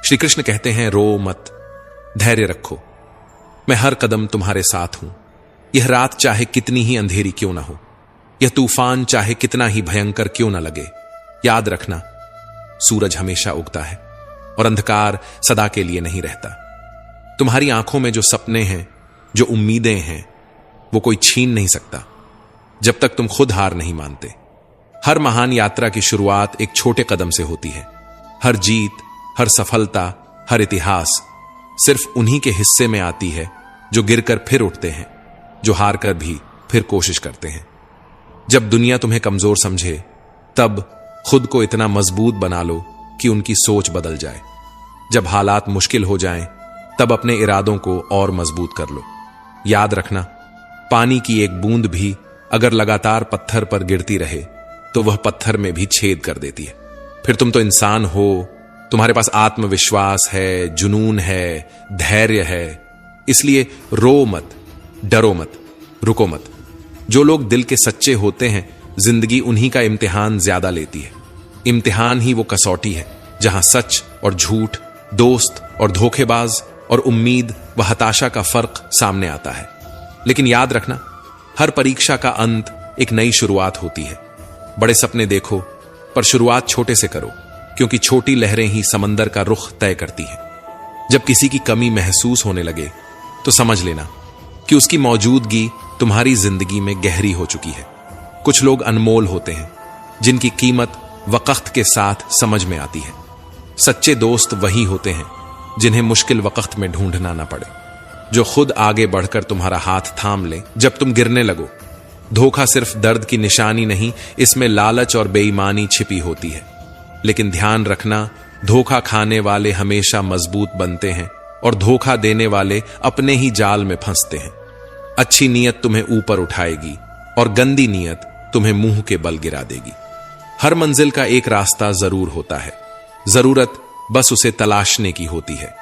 श्री कृष्ण कहते हैं, रो मत, धैर्य रखो, मैं हर कदम तुम्हारे साथ हूं। यह रात चाहे कितनी ही अंधेरी क्यों ना हो, यह तूफान चाहे कितना ही भयंकर क्यों ना लगे, याद रखना सूरज हमेशा उगता है और अंधकार सदा के लिए नहीं रहता। तुम्हारी आंखों में जो सपने हैं, जो उम्मीदें हैं, वो कोई छीन नहीं सकता जब तक तुम खुद हार नहीं मानते। हर महान यात्रा की शुरुआत एक छोटे कदम से होती है। हर जीत, हर सफलता, हर इतिहास सिर्फ उन्हीं के हिस्से में आती है जो गिरकर फिर उठते हैं, जो हार कर भी फिर कोशिश करते हैं। जब दुनिया तुम्हें कमजोर समझे, तब खुद को इतना मजबूत बना लो कि उनकी सोच बदल जाए। जब हालात मुश्किल हो जाएं, तब अपने इरादों को और मजबूत कर लो। याद रखना, पानी की एक बूंद भी अगर लगातार पत्थर पर गिरती रहे तो वह पत्थर में भी छेद कर देती है। फिर तुम तो इंसान हो, तुम्हारे पास आत्मविश्वास है, जुनून है, धैर्य है। इसलिए रो मत, डरो मत, रुको मत। जो लोग दिल के सच्चे होते हैं, जिंदगी उन्हीं का इम्तिहान ज्यादा लेती है। इम्तिहान ही वो कसौटी है जहां सच और झूठ, दोस्त और धोखेबाज और उम्मीद व हताशा का फर्क सामने आता है। लेकिन याद रखना, हर परीक्षा का अंत एक नई शुरुआत होती है। बड़े सपने देखो, पर शुरुआत छोटे से करो, क्योंकि छोटी लहरें ही समंदर का रुख तय करती हैं। जब किसी की कमी महसूस होने लगे तो समझ लेना कि उसकी मौजूदगी तुम्हारी जिंदगी में गहरी हो चुकी है। कुछ लोग अनमोल होते हैं, जिनकी कीमत वक्त के साथ समझ में आती है। सच्चे दोस्त वही होते हैं जिन्हें मुश्किल वक्त में ढूंढना ना पड़े, जो खुद आगे बढ़कर तुम्हारा हाथ थाम ले जब तुम गिरने लगो। धोखा सिर्फ दर्द की निशानी नहीं, इसमें लालच और बेईमानी छिपी होती है। लेकिन ध्यान रखना, धोखा खाने वाले हमेशा मजबूत बनते हैं और धोखा देने वाले अपने ही जाल में फंसते हैं। अच्छी नीयत तुम्हें ऊपर उठाएगी और गंदी नीयत तुम्हें मुंह के बल गिरा देगी। हर मंजिल का एक रास्ता जरूर होता है, जरूरत बस उसे तलाशने की होती है।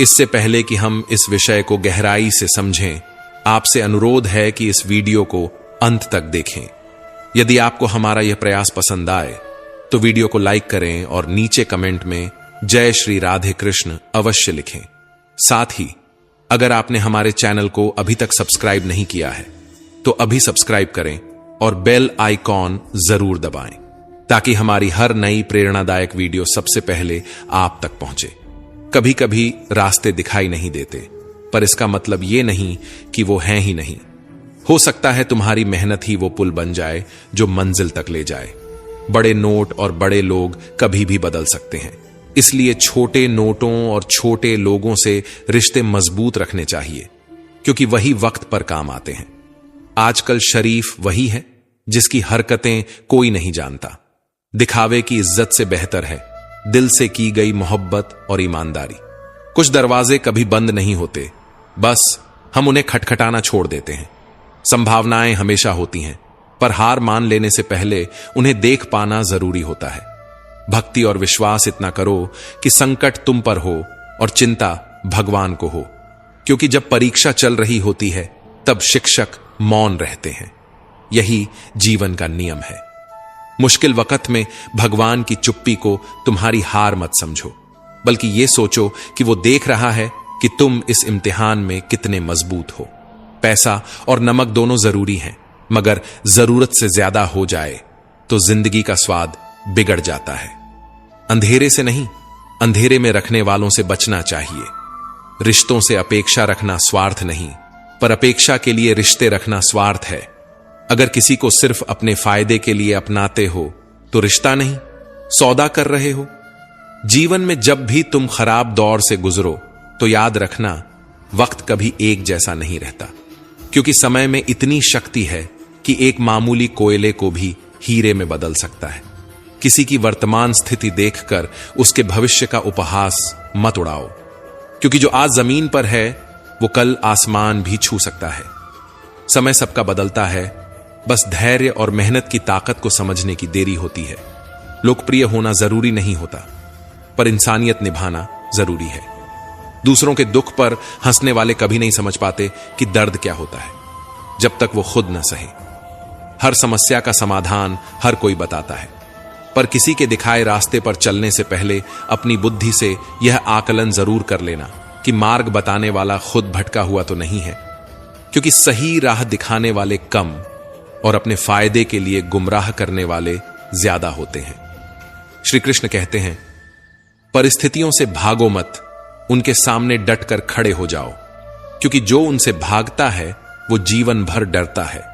इससे पहले कि हम इस विषय को गहराई से समझें, आपसे अनुरोध है कि इस वीडियो को अंत तक देखें। यदि आपको हमारा यह प्रयास पसंद आए तो वीडियो को लाइक करें और नीचे कमेंट में जय श्री राधे कृष्ण अवश्य लिखें। साथ ही अगर आपने हमारे चैनल को अभी तक सब्सक्राइब नहीं किया है तो अभी सब्सक्राइब करें और बेल आइकॉन जरूर दबाएं, ताकि हमारी हर नई प्रेरणादायक वीडियो सबसे पहले आप तक पहुंचे। कभी कभी रास्ते दिखाई नहीं देते, पर इसका मतलब यह नहीं कि वो हैं ही नहीं। हो सकता है तुम्हारी मेहनत ही वो पुल बन जाए जो मंजिल तक ले जाए। बड़े नोट और बड़े लोग कभी भी बदल सकते हैं, इसलिए छोटे नोटों और छोटे लोगों से रिश्ते मजबूत रखने चाहिए, क्योंकि वही वक्त पर काम आते हैं। आजकल शरीफ वही है जिसकी हरकतें कोई नहीं जानता। दिखावे की इज्जत से बेहतर है दिल से की गई मोहब्बत और ईमानदारी। कुछ दरवाजे कभी बंद नहीं होते, बस हम उन्हें खटखटाना छोड़ देते हैं। संभावनाएं हमेशा होती हैं, पर हार मान लेने से पहले उन्हें देख पाना जरूरी होता है। भक्ति और विश्वास इतना करो कि संकट तुम पर हो और चिंता भगवान को हो, क्योंकि जब परीक्षा चल रही होती है तब शिक्षक मौन रहते हैं। यही जीवन का नियम है। मुश्किल वक्त में भगवान की चुप्पी को तुम्हारी हार मत समझो, बल्कि यह सोचो कि वो देख रहा है कि तुम इस इम्तिहान में कितने मजबूत हो। पैसा और नमक दोनों जरूरी हैं, मगर जरूरत से ज्यादा हो जाए तो जिंदगी का स्वाद बिगड़ जाता है। अंधेरे से नहीं, अंधेरे में रखने वालों से बचना चाहिए। रिश्तों से अपेक्षा रखना स्वार्थ नहीं, पर अपेक्षा के लिए रिश्ते रखना स्वार्थ है। अगर किसी को सिर्फ अपने फायदे के लिए अपनाते हो तो रिश्ता नहीं, सौदा कर रहे हो। जीवन में जब भी तुम खराब दौर से गुजरो तो याद रखना, वक्त कभी एक जैसा नहीं रहता, क्योंकि समय में इतनी शक्ति है कि एक मामूली कोयले को भी हीरे में बदल सकता है। किसी की वर्तमान स्थिति देखकर उसके भविष्य का उपहास मत उड़ाओ, क्योंकि जो आज जमीन पर है वो कल आसमान भी छू सकता है। समय सबका बदलता है, बस धैर्य और मेहनत की ताकत को समझने की देरी होती है। लोकप्रिय होना जरूरी नहीं होता, पर इंसानियत निभाना जरूरी है। दूसरों के दुख पर हंसने वाले कभी नहीं समझ पाते कि दर्द क्या होता है, जब तक वो खुद न सहे। हर समस्या का समाधान हर कोई बताता है, पर किसी के दिखाए रास्ते पर चलने से पहले अपनी बुद्धि से यह आकलन जरूर कर लेना कि मार्ग बताने वाला खुद भटका हुआ तो नहीं है, क्योंकि सही राह दिखाने वाले कम और अपने फायदे के लिए गुमराह करने वाले ज्यादा होते हैं। श्री कृष्ण कहते हैं, परिस्थितियों से भागो मत, उनके सामने डटकर खड़े हो जाओ, क्योंकि जो उनसे भागता है वो जीवन भर डरता है,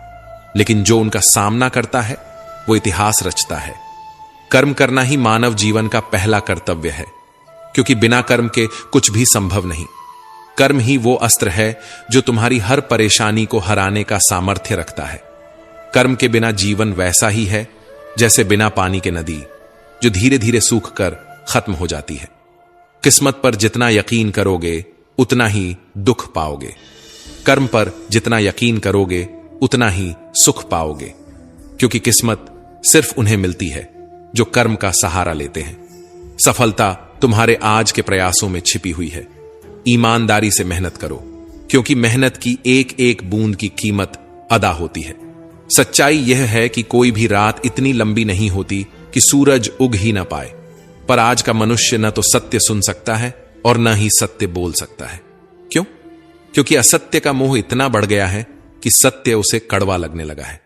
लेकिन जो उनका सामना करता है वो इतिहास रचता है। कर्म करना ही मानव जीवन का पहला कर्तव्य है, क्योंकि बिना कर्म के कुछ भी संभव नहीं। कर्म ही वो अस्त्र है जो तुम्हारी हर परेशानी को हराने का सामर्थ्य रखता है। कर्म के बिना जीवन वैसा ही है जैसे बिना पानी के नदी, जो धीरे धीरे सूख कर खत्म हो जाती है। किस्मत पर जितना यकीन करोगे उतना ही दुख पाओगे, कर्म पर जितना यकीन करोगे उतना ही सुख पाओगे, क्योंकि किस्मत सिर्फ उन्हें मिलती है जो कर्म का सहारा लेते हैं। सफलता तुम्हारे आज के प्रयासों में छिपी हुई है। ईमानदारी से मेहनत करो, क्योंकि मेहनत की एक एक बूंद की कीमत अदा होती है। सच्चाई यह है कि कोई भी रात इतनी लंबी नहीं होती कि सूरज उग ही ना पाए, पर आज का मनुष्य न तो सत्य सुन सकता है और न ही सत्य बोल सकता है। क्यों? क्योंकि असत्य का मोह इतना बढ़ गया है कि सत्य उसे कड़वा लगने लगा है।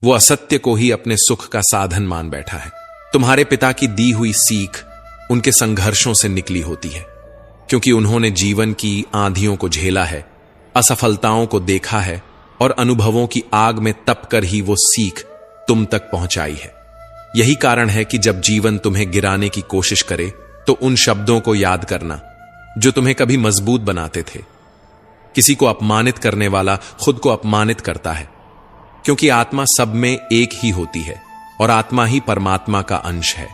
वो असत्य को ही अपने सुख का साधन मान बैठा है। तुम्हारे पिता की दी हुई सीख उनके संघर्षों से निकली होती है, क्योंकि उन्होंने जीवन की आंधियों को झेला है, असफलताओं को देखा है और अनुभवों की आग में तपकर ही वो सीख तुम तक पहुंचाई है। यही कारण है कि जब जीवन तुम्हें गिराने की कोशिश करे तो उन शब्दों को याद करना जो तुम्हें कभी मजबूत बनाते थे। किसी को अपमानित करने वाला खुद को अपमानित करता है, क्योंकि आत्मा सब में एक ही होती है और आत्मा ही परमात्मा का अंश है।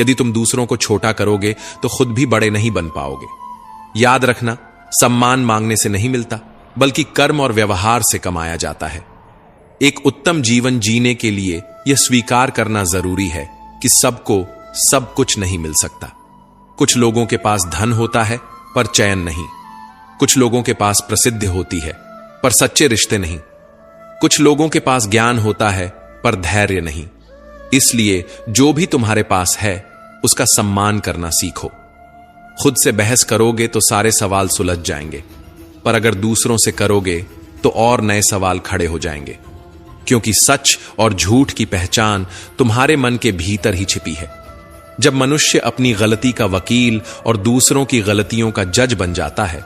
यदि तुम दूसरों को छोटा करोगे तो खुद भी बड़े नहीं बन पाओगे। याद रखना, सम्मान मांगने से नहीं मिलता, बल्कि कर्म और व्यवहार से कमाया जाता है। एक उत्तम जीवन जीने के लिए यह स्वीकार करना जरूरी है कि सबको सब कुछ नहीं मिल सकता। कुछ लोगों के पास धन होता है पर चैन नहीं, कुछ लोगों के पास प्रसिद्धि होती है पर सच्चे रिश्ते नहीं, कुछ लोगों के पास ज्ञान होता है पर धैर्य नहीं। इसलिए जो भी तुम्हारे पास है उसका सम्मान करना सीखो। खुद से बहस करोगे तो सारे सवाल सुलझ जाएंगे, पर अगर दूसरों से करोगे तो और नए सवाल खड़े हो जाएंगे, क्योंकि सच और झूठ की पहचान तुम्हारे मन के भीतर ही छिपी है। जब मनुष्य अपनी गलती का वकील और दूसरों की गलतियों का जज बन जाता है,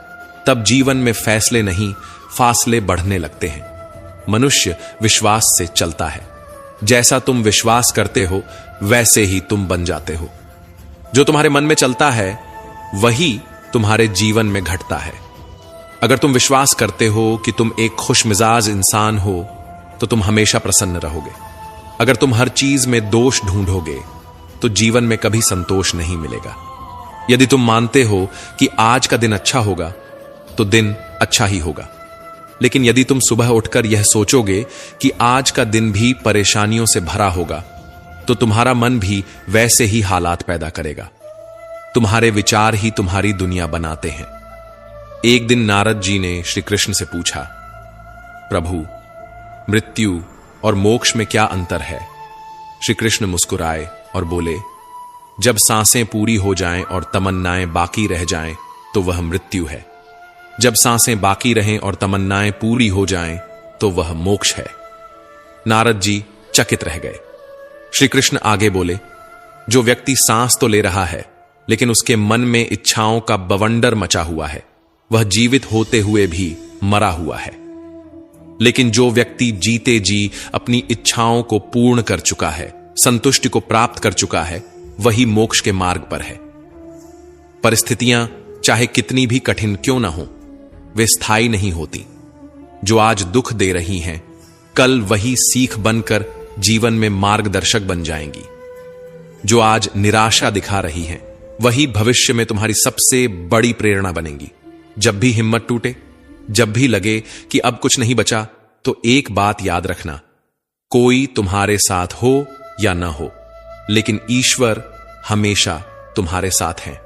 तब जीवन में फैसले नहीं फासले बढ़ने लगते हैं। मनुष्य विश्वास से चलता है। जैसा तुम विश्वास करते हो वैसे ही तुम बन जाते हो। जो तुम्हारे मन में चलता है वही तुम्हारे जीवन में घटता है। अगर तुम विश्वास करते हो कि तुम एक खुशमिजाज इंसान हो तो तुम हमेशा प्रसन्न रहोगे। अगर तुम हर चीज में दोष ढूंढोगे तो जीवन में कभी संतोष नहीं मिलेगा। यदि तुम मानते हो कि आज का दिन अच्छा होगा तो दिन अच्छा ही होगा, लेकिन यदि तुम सुबह उठकर यह सोचोगे कि आज का दिन भी परेशानियों से भरा होगा तो तुम्हारा मन भी वैसे ही हालात पैदा करेगा। तुम्हारे विचार ही तुम्हारी दुनिया बनाते हैं। एक दिन नारद जी ने श्री कृष्ण से पूछा, प्रभु, मृत्यु और मोक्ष में क्या अंतर है? श्री कृष्ण मुस्कुराए और बोले, जब सांसें पूरी हो जाएं और तमन्नाएं बाकी रह जाएं तो वह मृत्यु है। जब सांसें बाकी रहें और तमन्नाएं पूरी हो जाएं तो वह मोक्ष है। नारद जी चकित रह गए। श्री कृष्ण आगे बोले, जो व्यक्ति सांस तो ले रहा है लेकिन उसके मन में इच्छाओं का बवंडर मचा हुआ है, वह जीवित होते हुए भी मरा हुआ है। लेकिन जो व्यक्ति जीते जी अपनी इच्छाओं को पूर्ण कर चुका है, संतुष्टि को प्राप्त कर चुका है, वही मोक्ष के मार्ग पर है। परिस्थितियां चाहे कितनी भी कठिन क्यों ना हो, वे स्थायी नहीं होती। जो आज दुख दे रही हैं, कल वही सीख बनकर जीवन में मार्गदर्शक बन जाएंगी। जो आज निराशा दिखा रही हैं, वही भविष्य में तुम्हारी सबसे बड़ी प्रेरणा बनेंगी। जब भी हिम्मत टूटे, जब भी लगे कि अब कुछ नहीं बचा, तो एक बात याद रखना, कोई तुम्हारे साथ हो या ना हो, लेकिन ईश्वर हमेशा तुम्हारे साथ हैं।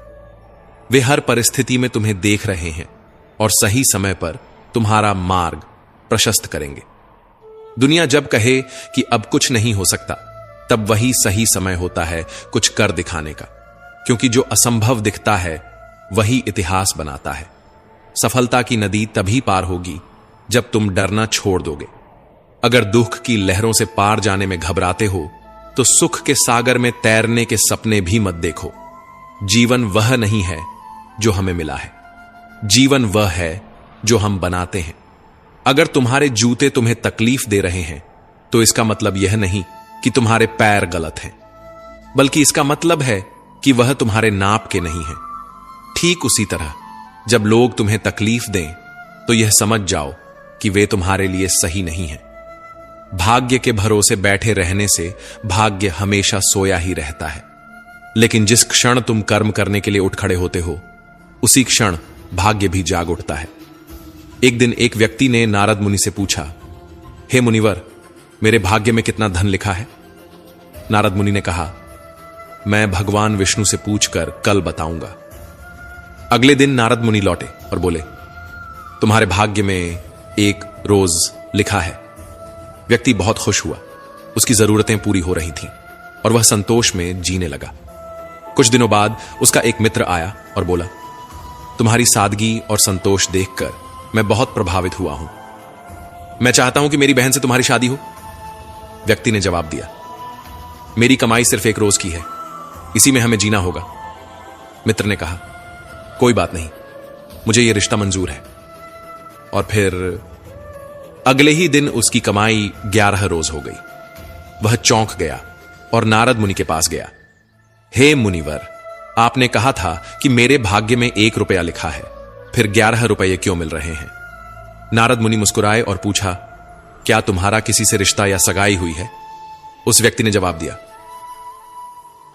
वे हर परिस्थिति में तुम्हें देख रहे हैं और सही समय पर तुम्हारा मार्ग प्रशस्त करेंगे। दुनिया जब कहे कि अब कुछ नहीं हो सकता, तब वही सही समय होता है कुछ कर दिखाने का, क्योंकि जो असंभव दिखता है वही इतिहास बनाता है। सफलता की नदी तभी पार होगी जब तुम डरना छोड़ दोगे। अगर दुख की लहरों से पार जाने में घबराते हो तो सुख के सागर में तैरने के सपने भी मत देखो। जीवन वह नहीं है जो हमें मिला है, जीवन वह है जो हम बनाते हैं। अगर तुम्हारे जूते तुम्हें तकलीफ दे रहे हैं तो इसका मतलब यह नहीं कि तुम्हारे पैर गलत हैं, बल्कि इसका मतलब है कि वह तुम्हारे नाप के नहीं हैं। ठीक उसी तरह जब लोग तुम्हें तकलीफ दें तो यह समझ जाओ कि वे तुम्हारे लिए सही नहीं हैं। भाग्य के भरोसे बैठे रहने से भाग्य हमेशा सोया ही रहता है, लेकिन जिस क्षण तुम कर्म करने के लिए उठ खड़े होते हो उसी क्षण भाग्य भी जाग उठता है। एक दिन एक व्यक्ति ने नारद मुनि से पूछा, हे मुनिवर, मेरे भाग्य में कितना धन लिखा है? नारद मुनि ने कहा, मैं भगवान विष्णु से पूछकर कल बताऊंगा। अगले दिन नारद मुनि लौटे और बोले, तुम्हारे भाग्य में 1 रोज लिखा है। व्यक्ति बहुत खुश हुआ, उसकी जरूरतें पूरी हो रही थीं और वह संतोष में जीने लगा। कुछ दिनों बाद उसका एक मित्र आया और बोला, तुम्हारी सादगी और संतोष देखकर मैं बहुत प्रभावित हुआ हूं। मैं चाहता हूं कि मेरी बहन से तुम्हारी शादी हो। व्यक्ति ने जवाब दिया, मेरी कमाई सिर्फ 1 रोज की है, इसी में हमें जीना होगा। मित्र ने कहा, कोई बात नहीं, मुझे यह रिश्ता मंजूर है। और फिर अगले ही दिन उसकी कमाई 11 रोज हो गई। वह चौंक गया और नारद मुनि के पास गया। हे मुनिवर, आपने कहा था कि मेरे भाग्य में 1 रुपया लिखा है, फिर 11 रुपये क्यों मिल रहे हैं? नारद मुनि मुस्कुराए और पूछा, क्या तुम्हारा किसी से रिश्ता या सगाई हुई है? उस व्यक्ति ने जवाब दिया,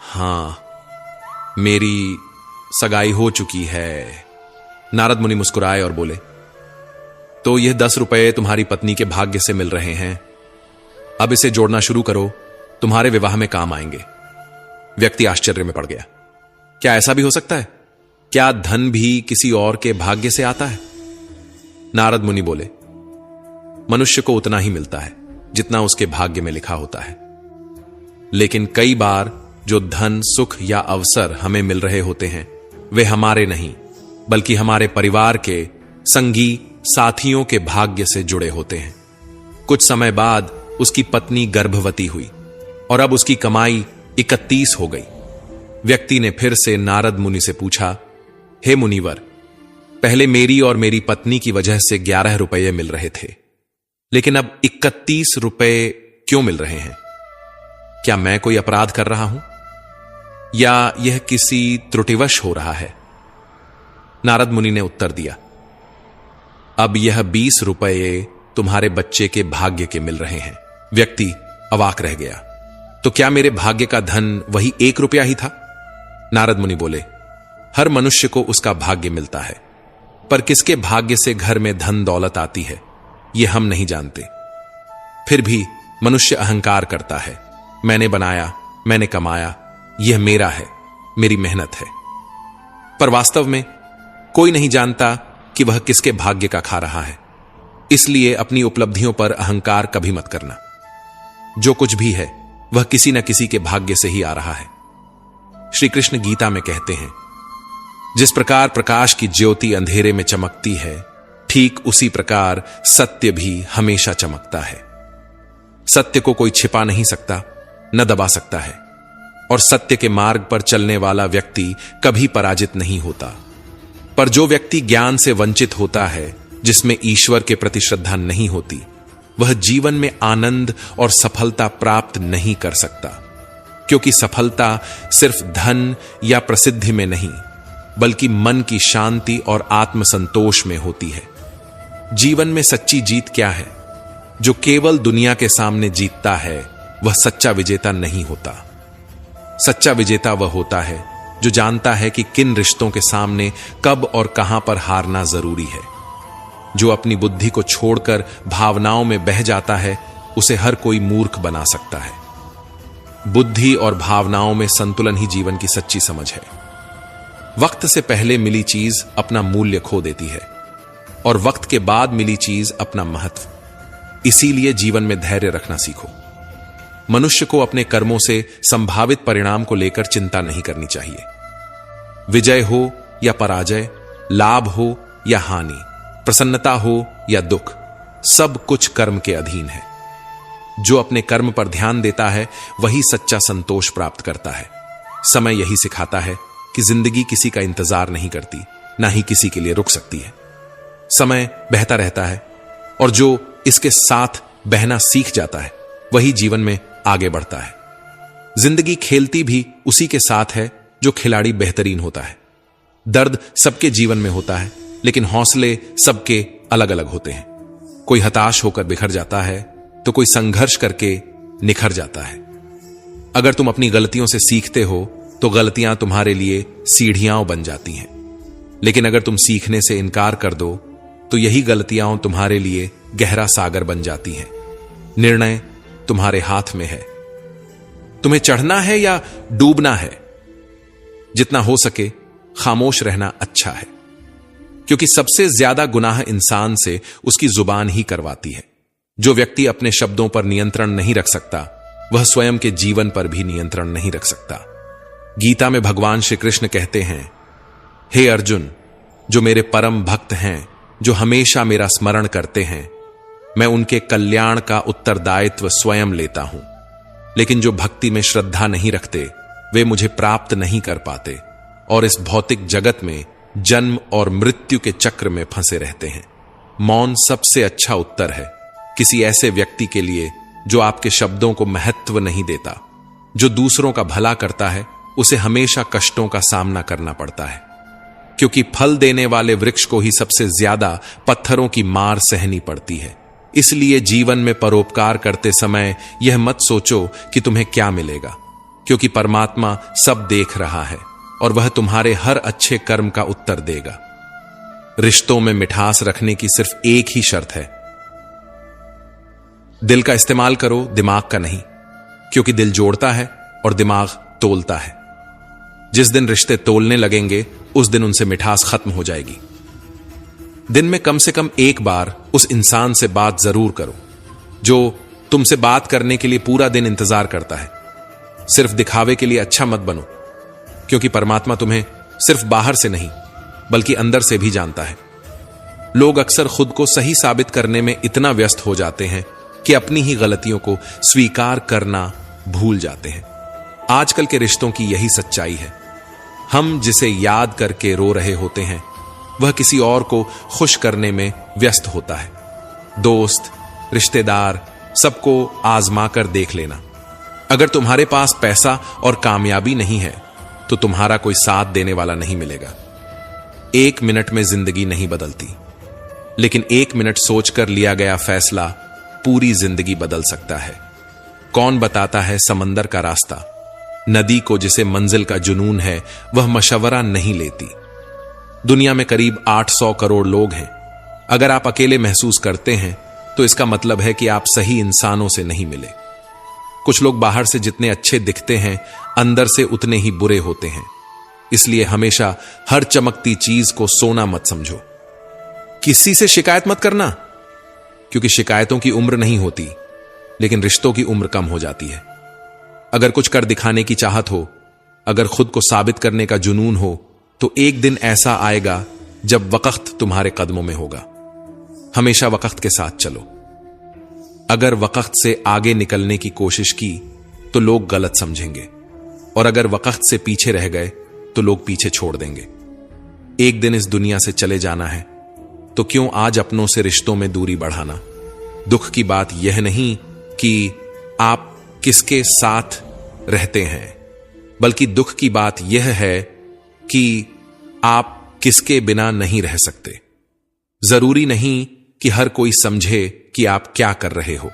हां, मेरी सगाई हो चुकी है। नारद मुनि मुस्कुराए और बोले, तो यह 10 रुपये तुम्हारी पत्नी के भाग्य से मिल रहे हैं, अब इसे जोड़ना शुरू करो, तुम्हारे विवाह में काम आएंगे। व्यक्ति आश्चर्य में पड़ गया, क्या ऐसा भी हो सकता है? क्या धन भी किसी और के भाग्य से आता है? नारद मुनि बोले, मनुष्य को उतना ही मिलता है जितना उसके भाग्य में लिखा होता है, लेकिन कई बार जो धन, सुख या अवसर हमें मिल रहे होते हैं वे हमारे नहीं बल्कि हमारे परिवार के, संगी, साथियों के भाग्य से जुड़े होते हैं। कुछ समय बाद उसकी पत्नी गर्भवती हुई और अब उसकी कमाई 31 हो गई। व्यक्ति ने फिर से नारद मुनि से पूछा, हे मुनिवर, पहले मेरी और मेरी पत्नी की वजह से 11 रुपये मिल रहे थे, लेकिन अब 31 रुपये क्यों मिल रहे हैं? क्या मैं कोई अपराध कर रहा हूं या यह किसी त्रुटिवश हो रहा है? नारद मुनि ने उत्तर दिया, अब यह 20 रुपये तुम्हारे बच्चे के भाग्य के मिल रहे हैं। व्यक्ति अवाक रह गया, तो क्या मेरे भाग्य का धन वही 1 रुपया ही था? नारद मुनि बोले, हर मनुष्य को उसका भाग्य मिलता है, पर किसके भाग्य से घर में धन दौलत आती है यह हम नहीं जानते। फिर भी मनुष्य अहंकार करता है, मैंने बनाया, मैंने कमाया, यह मेरा है, मेरी मेहनत है। पर वास्तव में कोई नहीं जानता कि वह किसके भाग्य का खा रहा है। इसलिए अपनी उपलब्धियों पर अहंकार कभी मत करना। जो कुछ भी है वह किसी न किसी के भाग्य से ही आ रहा है। श्री कृष्ण गीता में कहते हैं, जिस प्रकार प्रकाश की ज्योति अंधेरे में चमकती है, ठीक उसी प्रकार सत्य भी हमेशा चमकता है। सत्य को कोई छिपा नहीं सकता, न दबा सकता है, और सत्य के मार्ग पर चलने वाला व्यक्ति कभी पराजित नहीं होता। पर जो व्यक्ति ज्ञान से वंचित होता है, जिसमें ईश्वर के प्रति श्रद्धा नहीं होती, वह जीवन में आनंद और सफलता प्राप्त नहीं कर सकता, क्योंकि सफलता सिर्फ धन या प्रसिद्धि में नहीं, बल्कि मन की शांति और आत्मसंतोष में होती है। जीवन में सच्ची जीत क्या है? जो केवल दुनिया के सामने जीतता है वह सच्चा विजेता नहीं होता। सच्चा विजेता वह होता है जो जानता है कि किन रिश्तों के सामने कब और कहां पर हारना जरूरी है। जो अपनी बुद्धि को छोड़कर भावनाओं में बह जाता है, उसे हर कोई मूर्ख बना सकता है। बुद्धि और भावनाओं में संतुलन ही जीवन की सच्ची समझ है। वक्त से पहले मिली चीज अपना मूल्य खो देती है और वक्त के बाद मिली चीज अपना महत्व। इसीलिए जीवन में धैर्य रखना सीखो। मनुष्य को अपने कर्मों से संभावित परिणाम को लेकर चिंता नहीं करनी चाहिए। विजय हो या पराजय, लाभ हो या हानि, प्रसन्नता हो या दुख, सब कुछ कर्म के अधीन है। जो अपने कर्म पर ध्यान देता है वही सच्चा संतोष प्राप्त करता है। समय यही सिखाता है कि जिंदगी किसी का इंतजार नहीं करती, ना ही किसी के लिए रुक सकती है। समय बहता रहता है और जो इसके साथ बहना सीख जाता है वही जीवन में आगे बढ़ता है। जिंदगी खेलती भी उसी के साथ है जो खिलाड़ी बेहतरीन होता है। दर्द सबके जीवन में होता है, लेकिन हौसले सबके अलग अलग होते हैं। कोई हताश होकर बिखर जाता है तो कोई संघर्ष करके निखर जाता है। अगर तुम अपनी गलतियों से सीखते हो तो गलतियां तुम्हारे लिए सीढ़ियां बन जाती हैं, लेकिन अगर तुम सीखने से इनकार कर दो तो यही गलतियां तुम्हारे लिए गहरा सागर बन जाती हैं। निर्णय तुम्हारे हाथ में है। तुम्हें चढ़ना है या डूबना है। जितना हो सके खामोश रहना अच्छा है, क्योंकि सबसे ज्यादा गुनाह इंसान से उसकी जुबान ही करवाती है। जो व्यक्ति अपने शब्दों पर नियंत्रण नहीं रख सकता वह स्वयं के जीवन पर भी नियंत्रण नहीं रख सकता। गीता में भगवान श्री कृष्ण कहते हैं, हे अर्जुन, जो मेरे परम भक्त हैं, जो हमेशा मेरा स्मरण करते हैं, मैं उनके कल्याण का उत्तरदायित्व स्वयं लेता हूं। लेकिन जो भक्ति में श्रद्धा नहीं रखते वे मुझे प्राप्त नहीं कर पाते और इस भौतिक जगत में जन्म और मृत्यु के चक्र में फंसे रहते हैं। मौन सबसे अच्छा उत्तर है किसी ऐसे व्यक्ति के लिए जो आपके शब्दों को महत्व नहीं देता। जो दूसरों का भला करता है उसे हमेशा कष्टों का सामना करना पड़ता है, क्योंकि फल देने वाले वृक्ष को ही सबसे ज्यादा पत्थरों की मार सहनी पड़ती है। इसलिए जीवन में परोपकार करते समय यह मत सोचो कि तुम्हें क्या मिलेगा, क्योंकि परमात्मा सब देख रहा है और वह तुम्हारे हर अच्छे कर्म का उत्तर देगा। रिश्तों में मिठास रखने की सिर्फ एक ही शर्त है, दिल का इस्तेमाल करो, दिमाग का नहीं, क्योंकि दिल जोड़ता है और दिमाग तोलता है। जिस दिन रिश्ते तोलने लगेंगे उस दिन उनसे मिठास खत्म हो जाएगी। दिन में कम से कम एक बार उस इंसान से बात जरूर करो जो तुमसे बात करने के लिए पूरा दिन इंतजार करता है। सिर्फ दिखावे के लिए अच्छा मत बनो, क्योंकि परमात्मा तुम्हें सिर्फ बाहर से नहीं बल्कि अंदर से भी जानता है। लोग अक्सर खुद को सही साबित करने में इतना व्यस्त हो जाते हैं कि अपनी ही गलतियों को स्वीकार करना भूल जाते हैं। आजकल के रिश्तों की यही सच्चाई है। हम जिसे याद करके रो रहे होते हैं वह किसी और को खुश करने में व्यस्त होता है। दोस्त, रिश्तेदार, सबको आजमा कर देख लेना। अगर तुम्हारे पास पैसा और कामयाबी नहीं है तो तुम्हारा कोई साथ देने वाला नहीं मिलेगा। 1 मिनट में जिंदगी नहीं बदलती, लेकिन 1 मिनट सोचकर लिया गया फैसला पूरी जिंदगी बदल सकता है। कौन बताता है समंदर का रास्ता? नदी को जिसे मंजिल का जुनून है वह मशवरा नहीं लेती। दुनिया में करीब 800 करोड़ लोग हैं। अगर आप अकेले महसूस करते हैं तो इसका मतलब है कि आप सही इंसानों से नहीं मिले। कुछ लोग बाहर से जितने अच्छे दिखते हैं अंदर से उतने ही बुरे होते हैं। इसलिए हमेशा हर चमकती चीज को सोना मत समझो। किसी से शिकायत मत करना, क्योंकि शिकायतों की उम्र नहीं होती, लेकिन रिश्तों की उम्र कम हो जाती है। अगर कुछ कर दिखाने की चाहत हो, अगर खुद को साबित करने का जुनून हो, तो एक दिन ऐसा आएगा जब वक्त तुम्हारे कदमों में होगा। हमेशा वक्त के साथ चलो। अगर वक्त से आगे निकलने की कोशिश की तो लोग गलत समझेंगे, और अगर वक्त से पीछे रह गए तो लोग पीछे छोड़ देंगे। एक दिन इस दुनिया से चले जाना है, तो क्यों आज अपनों से रिश्तों में दूरी बढ़ाना? दुख की बात यह नहीं कि आप किसके साथ रहते हैं, बल्कि दुख की बात यह है कि आप किसके बिना नहीं रह सकते। जरूरी नहीं कि हर कोई समझे कि आप क्या कर रहे हो।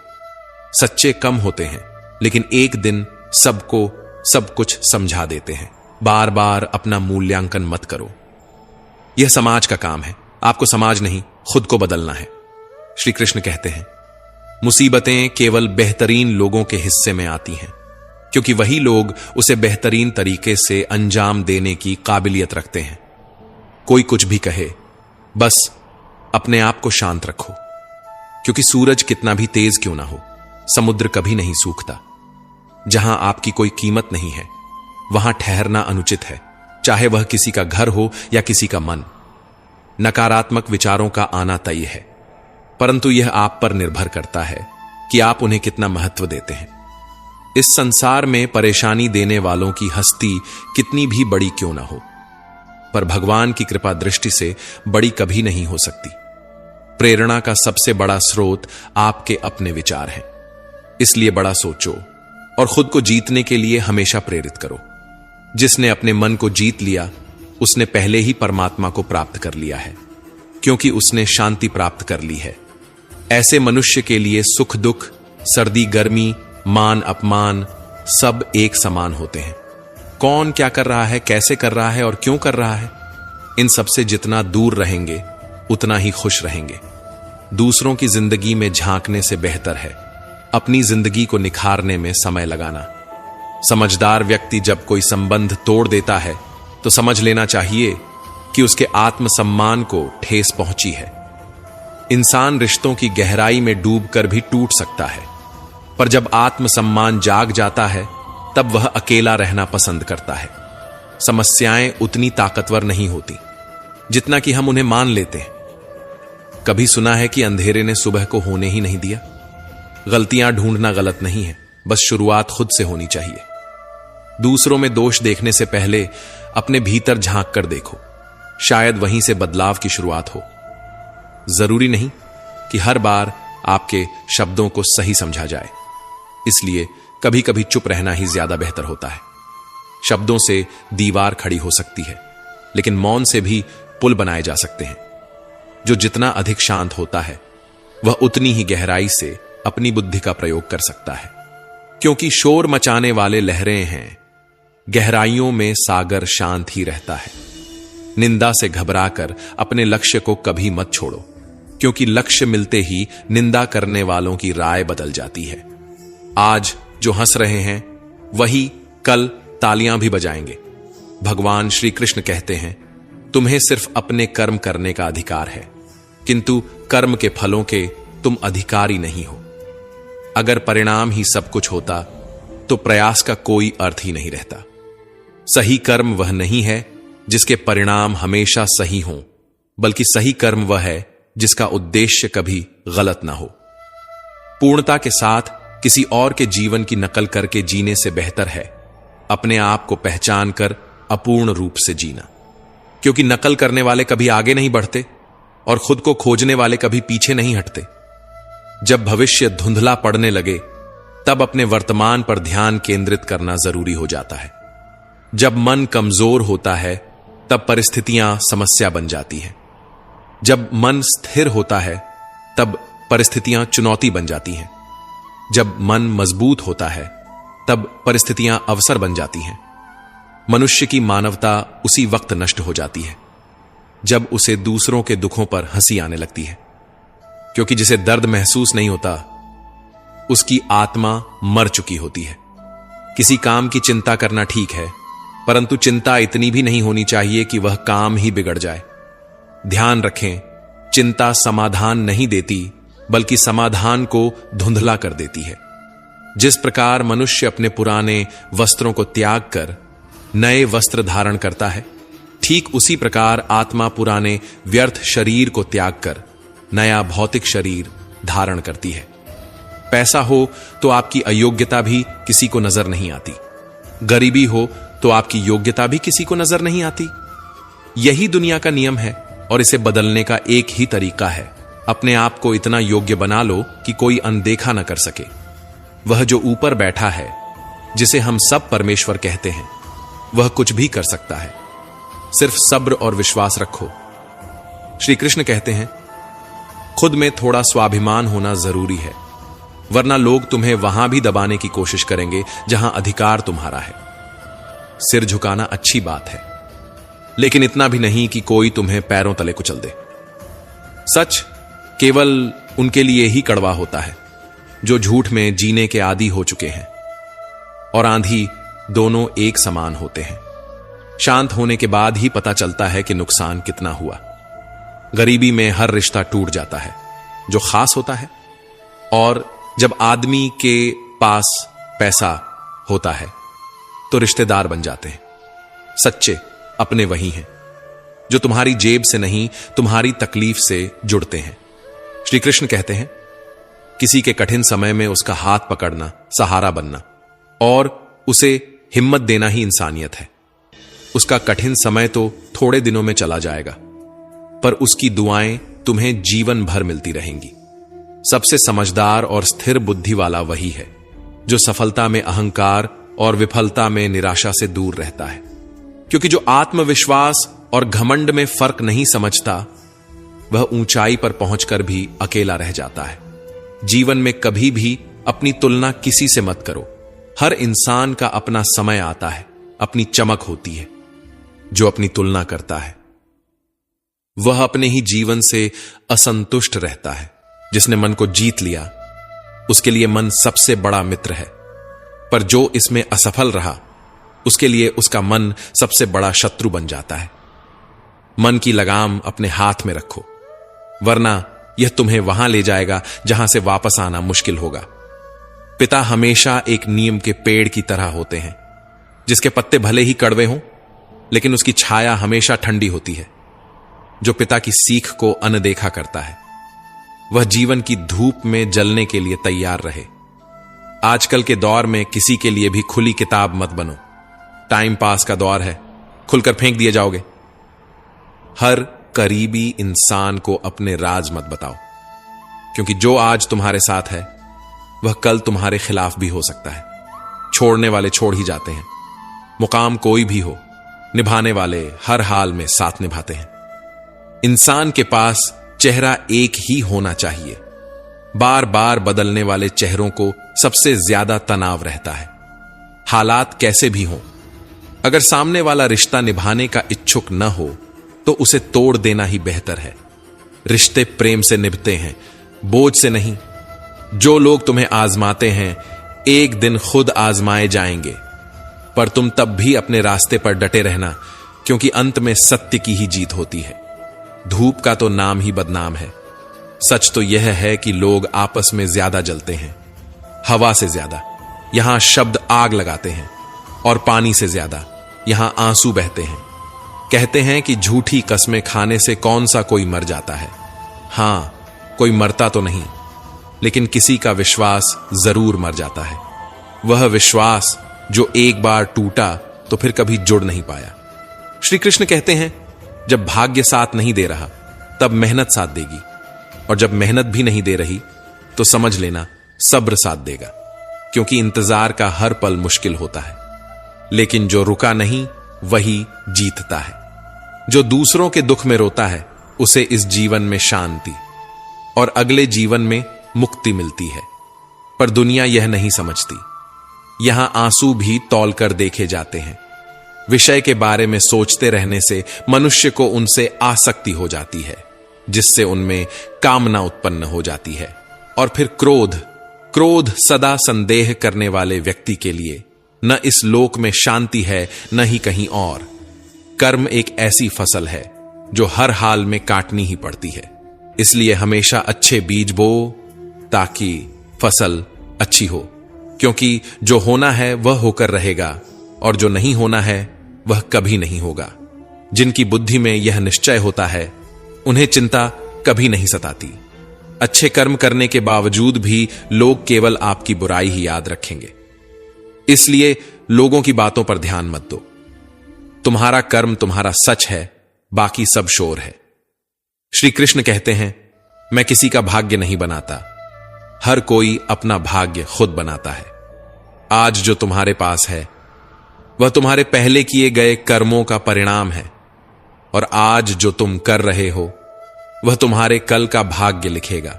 सच्चे कम होते हैं, लेकिन एक दिन सबको सब कुछ समझा देते हैं। बार बार अपना मूल्यांकन मत करो। यह समाज का काम है, आपको समाज नहीं खुद को बदलना है। श्री कृष्ण कहते हैं, मुसीबतें केवल बेहतरीन लोगों के हिस्से में आती हैं, क्योंकि वही लोग उसे बेहतरीन तरीके से अंजाम देने की काबिलियत रखते हैं। कोई कुछ भी कहे, बस अपने आप को शांत रखो, क्योंकि सूरज कितना भी तेज क्यों ना हो, समुद्र कभी नहीं सूखता। जहां आपकी कोई कीमत नहीं है, वहां ठहरना अनुचित है, चाहे वह किसी का घर हो या किसी का मन। नकारात्मक विचारों का आना तय है, परंतु यह आप पर निर्भर करता है कि आप उन्हें कितना महत्व देते हैं। इस संसार में परेशानी देने वालों की हस्ती कितनी भी बड़ी क्यों ना हो, पर भगवान की कृपा दृष्टि से बड़ी कभी नहीं हो सकती। प्रेरणा का सबसे बड़ा स्रोत आपके अपने विचार हैं। इसलिए बड़ा सोचो और खुद को जीतने के लिए हमेशा प्रेरित करो। जिसने अपने मन को जीत लिया, उसने पहले ही परमात्मा को प्राप्त कर लिया है, क्योंकि उसने शांति प्राप्त कर ली है। ऐसे मनुष्य के लिए सुख दुख, सर्दी गर्मी, मान अपमान सब एक समान होते हैं। कौन क्या कर रहा है, कैसे कर रहा है और क्यों कर रहा है, इन सबसे जितना दूर रहेंगे उतना ही खुश रहेंगे। दूसरों की जिंदगी में झांकने से बेहतर है अपनी जिंदगी को निखारने में समय लगाना। समझदार व्यक्ति जब कोई संबंध तोड़ देता है तो समझ लेना चाहिए कि उसके आत्मसम्मान को ठेस पहुंची है। इंसान रिश्तों की गहराई में डूबकर भी टूट सकता है, पर जब आत्मसम्मान जाग जाता है तब वह अकेला रहना पसंद करता है। समस्याएं उतनी ताकतवर नहीं होती जितना कि हम उन्हें मान लेते हैं। कभी सुना है कि अंधेरे ने सुबह को होने ही नहीं दिया? गलतियां ढूंढना गलत नहीं है, बस शुरुआत खुद से होनी चाहिए। दूसरों में दोष देखने से पहले अपने भीतर झांक कर देखो, शायद वहीं से बदलाव की शुरुआत हो। जरूरी नहीं कि हर बार आपके शब्दों को सही समझा जाए, इसलिए कभी कभी चुप रहना ही ज्यादा बेहतर होता है। शब्दों से दीवार खड़ी हो सकती है, लेकिन मौन से भी पुल बनाए जा सकते हैं। जो जितना अधिक शांत होता है वह उतनी ही गहराई से अपनी बुद्धि का प्रयोग कर सकता है, क्योंकि शोर मचाने वाले लहरें हैं, गहराइयों में सागर शांत ही रहता है। निंदा से घबराकर अपने लक्ष्य को कभी मत छोड़ो, क्योंकि लक्ष्य मिलते ही निंदा करने वालों की राय बदल जाती है। आज जो हंस रहे हैं वही कल तालियां भी बजाएंगे। भगवान श्री कृष्ण कहते हैं, तुम्हें सिर्फ अपने कर्म करने का अधिकार है, किंतु कर्म के फलों के तुम अधिकारी नहीं हो। अगर परिणाम ही सब कुछ होता तो प्रयास का कोई अर्थ ही नहीं रहता। सही कर्म वह नहीं है जिसके परिणाम हमेशा सही हों, बल्कि सही कर्म वह है जिसका उद्देश्य कभी गलत ना हो। पूर्णता के साथ किसी और के जीवन की नकल करके जीने से बेहतर है अपने आप को पहचान कर अपूर्ण रूप से जीना, क्योंकि नकल करने वाले कभी आगे नहीं बढ़ते और खुद को खोजने वाले कभी पीछे नहीं हटते। जब भविष्य धुंधला पड़ने लगे तब अपने वर्तमान पर ध्यान केंद्रित करना जरूरी हो जाता है। जब मन कमजोर होता है तब परिस्थितियां समस्या बन जाती हैं। जब मन स्थिर होता है तब परिस्थितियां चुनौती बन जाती हैं। जब मन मजबूत होता है तब परिस्थितियां अवसर बन जाती हैं। मनुष्य की मानवता उसी वक्त नष्ट हो जाती है जब उसे दूसरों के दुखों पर हंसी आने लगती है, क्योंकि जिसे दर्द महसूस नहीं होता उसकी आत्मा मर चुकी होती है। किसी काम की चिंता करना ठीक है, परंतु चिंता इतनी भी नहीं होनी चाहिए कि वह काम ही बिगड़ जाए। ध्यान रखें, चिंता समाधान नहीं देती बल्कि समाधान को धुंधला कर देती है। जिस प्रकार मनुष्य अपने पुराने वस्त्रों को त्याग कर नए वस्त्र धारण करता है, ठीक उसी प्रकार आत्मा पुराने व्यर्थ शरीर को त्याग कर नया भौतिक शरीर धारण करती है। पैसा हो तो आपकी अयोग्यता भी किसी को नजर नहीं आती, गरीबी हो तो आपकी योग्यता भी किसी को नजर नहीं आती। यही दुनिया का नियम है और इसे बदलने का एक ही तरीका है, अपने आप को इतना योग्य बना लो कि कोई अनदेखा न कर सके। वह जो ऊपर बैठा है, जिसे हम सब परमेश्वर कहते हैं, वह कुछ भी कर सकता है। सिर्फ सब्र और विश्वास रखो। श्री कृष्ण कहते हैं, खुद में थोड़ा स्वाभिमान होना जरूरी है, वरना लोग तुम्हें वहां भी दबाने की कोशिश करेंगे जहां अधिकार तुम्हारा है। सिर झुकाना अच्छी बात है, लेकिन इतना भी नहीं कि कोई तुम्हें पैरों तले कुचल दे। सच केवल उनके लिए ही कड़वा होता है जो झूठ में जीने के आदी हो चुके हैं, और आंधी दोनों एक समान होते हैं। शांत होने के बाद ही पता चलता है कि नुकसान कितना हुआ। गरीबी में हर रिश्ता टूट जाता है जो खास होता है, और जब आदमी के पास पैसा होता है तो रिश्तेदार बन जाते हैं। सच्चे अपने वही हैं जो तुम्हारी जेब से नहीं, तुम्हारी तकलीफ से जुड़ते हैं। श्री कृष्ण कहते हैं, किसी के कठिन समय में उसका हाथ पकड़ना, सहारा बनना और उसे हिम्मत देना ही इंसानियत है। उसका कठिन समय तो थोड़े दिनों में चला जाएगा, पर उसकी दुआएं तुम्हें जीवन भर मिलती रहेंगी। सबसे समझदार और स्थिर बुद्धि वाला वही है जो सफलता में अहंकार और विफलता में निराशा से दूर रहता है, क्योंकि जो आत्मविश्वास और घमंड में फर्क नहीं समझता, वह ऊंचाई पर पहुंचकर भी अकेला रह जाता है। जीवन में कभी भी अपनी तुलना किसी से मत करो। हर इंसान का अपना समय आता है, अपनी चमक होती है। जो अपनी तुलना करता है वह अपने ही जीवन से असंतुष्ट रहता है। जिसने मन को जीत लिया, उसके लिए मन सबसे बड़ा मित्र है, पर जो इसमें असफल रहा, उसके लिए उसका मन सबसे बड़ा शत्रु बन जाता है। मन की लगाम अपने हाथ में रखो, वरना यह तुम्हें वहां ले जाएगा जहां से वापस आना मुश्किल होगा। पिता हमेशा एक नीम के पेड़ की तरह होते हैं, जिसके पत्ते भले ही कड़वे हों, लेकिन उसकी छाया हमेशा ठंडी होती है। जो पिता की सीख को अनदेखा करता है, वह जीवन की धूप में जलने के लिए तैयार रहे। आजकल के दौर में किसी के लिए भी खुली किताब मत बनो। टाइम पास का दौर है, खुलकर फेंक दिए जाओगे। हर करीबी इंसान को अपने राज मत बताओ, क्योंकि जो आज तुम्हारे साथ है वह कल तुम्हारे खिलाफ भी हो सकता है। छोड़ने वाले छोड़ ही जाते हैं। मुकाम कोई भी हो, निभाने वाले हर हाल में साथ निभाते हैं। इंसान के पास चेहरा एक ही होना चाहिए। बार बार बदलने वाले चेहरों को सबसे ज्यादा तनाव रहता है। हालात कैसे भी हों, अगर सामने वाला रिश्ता निभाने का इच्छुक न हो तो उसे तोड़ देना ही बेहतर है। रिश्ते प्रेम से निभते हैं, बोझ से नहीं। जो लोग तुम्हें आजमाते हैं, एक दिन खुद आजमाए जाएंगे, पर तुम तब भी अपने रास्ते पर डटे रहना, क्योंकि अंत में सत्य की ही जीत होती है। धूप का तो नाम ही बदनाम है। सच तो यह है कि लोग आपस में ज्यादा जलते हैं, हवा से ज्यादा। यहां शब्द आग लगाते हैं, और पानी से ज्यादा यहां आंसू बहते हैं। कहते हैं कि झूठी कस्में खाने से कौन सा कोई मर जाता है। हां, कोई मरता तो नहीं, लेकिन किसी का विश्वास जरूर मर जाता है। वह विश्वास जो एक बार टूटा तो फिर कभी जुड़ नहीं पाया। श्री कृष्ण कहते हैं, जब भाग्य साथ नहीं दे रहा तब मेहनत साथ देगी, और जब मेहनत भी नहीं दे रही तो समझ लेना सब्र साथ देगा, क्योंकि इंतजार का हर पल मुश्किल होता है। लेकिन जो रुका नहीं वही जीतता है। जो दूसरों के दुख में रोता है, उसे इस जीवन में शांति और अगले जीवन में मुक्ति मिलती है। पर दुनिया यह नहीं समझती। यहां आंसू भी तौल कर देखे जाते हैं। विषय के बारे में सोचते रहने से मनुष्य को उनसे आसक्ति हो जाती है, जिससे उनमें कामना उत्पन्न हो जाती है। और फिर क्रोध सदा संदेह करने वाले व्यक्ति के लिए न इस लोक में शांति है, न ही कहीं और। कर्म एक ऐसी फसल है जो हर हाल में काटनी ही पड़ती है। इसलिए हमेशा अच्छे बीज बो, ताकि फसल अच्छी हो, क्योंकि जो होना है वह होकर रहेगा, और जो नहीं होना है वह कभी नहीं होगा। जिनकी बुद्धि में यह निश्चय होता है, उन्हें चिंता कभी नहीं सताती। अच्छे कर्म करने के बावजूद भी लोग केवल आपकी बुराई ही याद रखेंगे। इसलिए लोगों की बातों पर ध्यान मत दो। तुम्हारा कर्म तुम्हारा सच है, बाकी सब शोर है। श्री कृष्ण कहते हैं, मैं किसी का भाग्य नहीं बनाता, हर कोई अपना भाग्य खुद बनाता है। आज जो तुम्हारे पास है वह तुम्हारे पहले किए गए कर्मों का परिणाम है, और आज जो तुम कर रहे हो वह तुम्हारे कल का भाग्य लिखेगा।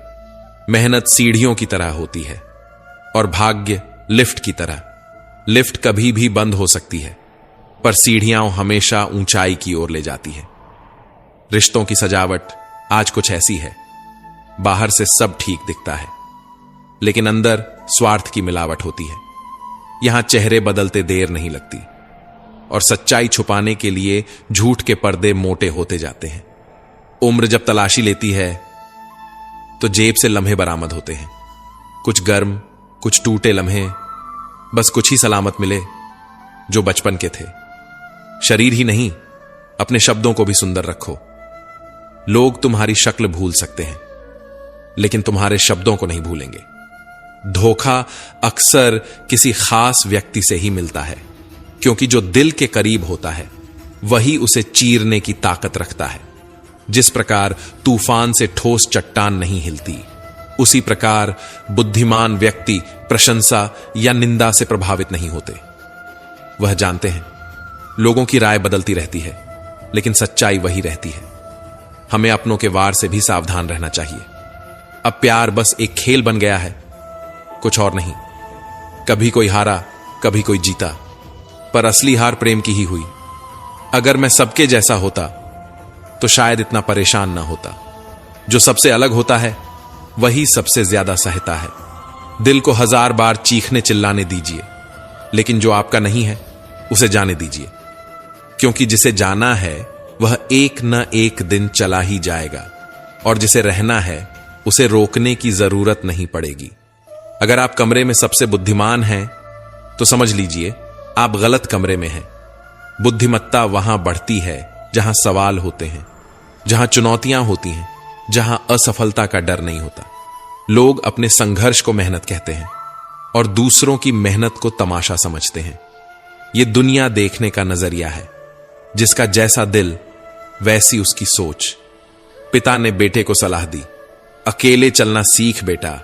मेहनत सीढ़ियों की तरह होती है, और भाग्य लिफ्ट की तरह। लिफ्ट कभी भी बंद हो सकती है, पर सीढ़ियां हमेशा ऊंचाई की ओर ले जाती है। रिश्तों की सजावट आज कुछ ऐसी है, बाहर से सब ठीक दिखता है, लेकिन अंदर स्वार्थ की मिलावट होती है। यहां चेहरे बदलते देर नहीं लगती, और सच्चाई छुपाने के लिए झूठ के पर्दे मोटे होते जाते हैं। उम्र जब तलाशी लेती है तो जेब से लम्हे बरामद होते हैं, कुछ गर्म, कुछ टूटे लम्हे। बस कुछ ही सलामत मिले जो बचपन के थे। शरीर ही नहीं, अपने शब्दों को भी सुंदर रखो। लोग तुम्हारी शक्ल भूल सकते हैं, लेकिन तुम्हारे शब्दों को नहीं भूलेंगे। धोखा अक्सर किसी खास व्यक्ति से ही मिलता है, क्योंकि जो दिल के करीब होता है वही उसे चीरने की ताकत रखता है। जिस प्रकार तूफान से ठोस चट्टान नहीं हिलती, उसी प्रकार बुद्धिमान व्यक्ति प्रशंसा या निंदा से प्रभावित नहीं होते। वह जानते हैं लोगों की राय बदलती रहती है, लेकिन सच्चाई वही रहती है। हमें अपनों के वार से भी सावधान रहना चाहिए। अब प्यार बस एक खेल बन गया है, कुछ और नहीं। कभी कोई हारा, कभी कोई जीता, पर असली हार प्रेम की ही हुई। अगर मैं सबके जैसा होता तो शायद इतना परेशान ना होता। जो सबसे अलग होता है वही सबसे ज्यादा सहता है। दिल को 1000 बार चीखने चिल्लाने दीजिए, लेकिन जो आपका नहीं है उसे जाने दीजिए, क्योंकि जिसे जाना है वह एक न एक दिन चला ही जाएगा, और जिसे रहना है उसे रोकने की जरूरत नहीं पड़ेगी। अगर आप कमरे में सबसे बुद्धिमान हैं तो समझ लीजिए आप गलत कमरे में हैं। बुद्धिमत्ता वहां बढ़ती है जहां सवाल होते हैं, जहां चुनौतियां होती हैं, जहां असफलता का डर नहीं होता। लोग अपने संघर्ष को मेहनत कहते हैं और दूसरों की मेहनत को तमाशा समझते हैं। यह दुनिया देखने का नजरिया है। जिसका जैसा दिल वैसी उसकी सोच। पिता ने बेटे को सलाह दी, अकेले चलना सीख बेटा।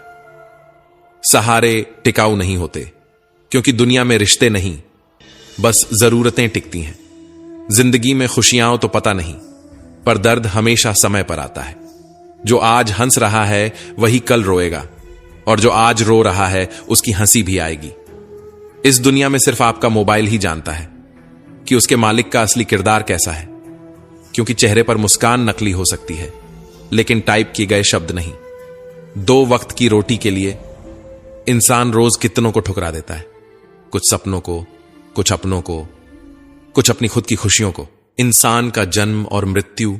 सहारे टिकाऊ नहीं होते, क्योंकि दुनिया में रिश्ते नहीं, बस जरूरतें टिकती हैं। जिंदगी में खुशियां तो पता नहीं, पर दर्द हमेशा समय पर आता है। जो आज हंस रहा है वही कल रोएगा, और जो आज रो रहा है उसकी हंसी भी आएगी। इस दुनिया में सिर्फ आपका मोबाइल ही जानता है कि उसके मालिक का असली किरदार कैसा है, क्योंकि चेहरे पर मुस्कान नकली हो सकती है, लेकिन टाइप किए गए शब्द नहीं। 2 वक्त की रोटी के लिए इंसान रोज कितनों को ठुकरा देता है, कुछ सपनों को, कुछ अपनों को, कुछ अपनी खुद की खुशियों को। इंसान का जन्म और मृत्यु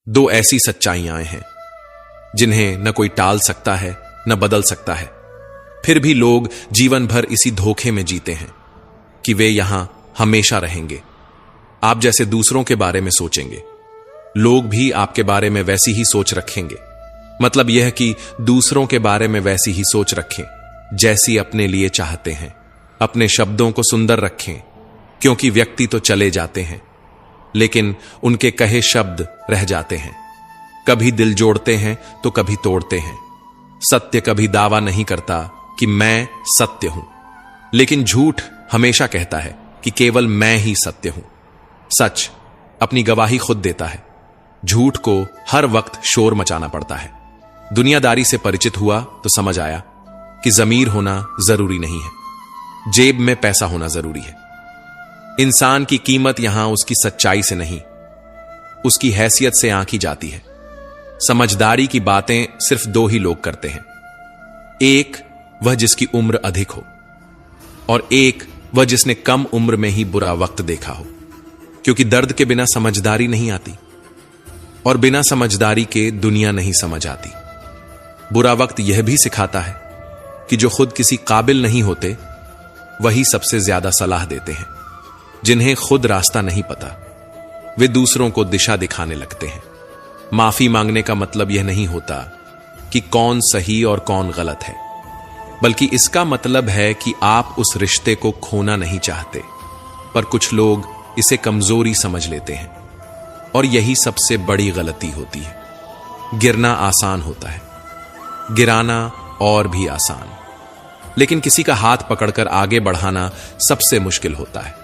2 ऐसी सच्चाइयां हैं जिन्हें न कोई टाल सकता है न बदल सकता है। फिर भी लोग जीवन भर इसी धोखे में जीते हैं कि वे यहां हमेशा रहेंगे। आप जैसे दूसरों के बारे में सोचेंगे, लोग भी आपके बारे में वैसी ही सोच रखेंगे। मतलब यह कि दूसरों के बारे में वैसी ही सोच रखें जैसी अपने लिए चाहते हैं। अपने शब्दों को सुंदर रखें, क्योंकि व्यक्ति तो चले जाते हैं, लेकिन उनके कहे शब्द रह जाते हैं। कभी दिल जोड़ते हैं तो कभी तोड़ते हैं। सत्य कभी दावा नहीं करता कि मैं सत्य हूं, लेकिन झूठ हमेशा कहता है कि केवल मैं ही सत्य हूं। सच अपनी गवाही खुद देता है। झूठ को हर वक्त शोर मचाना पड़ता है। दुनियादारी से परिचित हुआ तो समझ आया कि ज़मीर होना जरूरी नहीं है, जेब में पैसा होना जरूरी है। इंसान की कीमत यहां उसकी सच्चाई से नहीं, उसकी हैसियत से आंकी जाती है। समझदारी की बातें सिर्फ 2 ही लोग करते हैं। एक वह जिसकी उम्र अधिक हो, और एक वह जिसने कम उम्र में ही बुरा वक्त देखा हो, क्योंकि दर्द के बिना समझदारी नहीं आती, और बिना समझदारी के दुनिया नहीं समझ आती। बुरा वक्त यह भी सिखाता है कि जो खुद किसी काबिल नहीं होते वही सबसे ज्यादा सलाह देते हैं। जिन्हें खुद रास्ता नहीं पता वे दूसरों को दिशा दिखाने लगते हैं। माफी मांगने का मतलब यह नहीं होता कि कौन सही और कौन गलत है, बल्कि इसका मतलब है कि आप उस रिश्ते को खोना नहीं चाहते। पर कुछ लोग इसे कमजोरी समझ लेते हैं, और यही सबसे बड़ी गलती होती है। गिरना आसान होता है, गिराना और भी आसान, लेकिन किसी का हाथ पकड़कर आगे बढ़ाना सबसे मुश्किल होता है।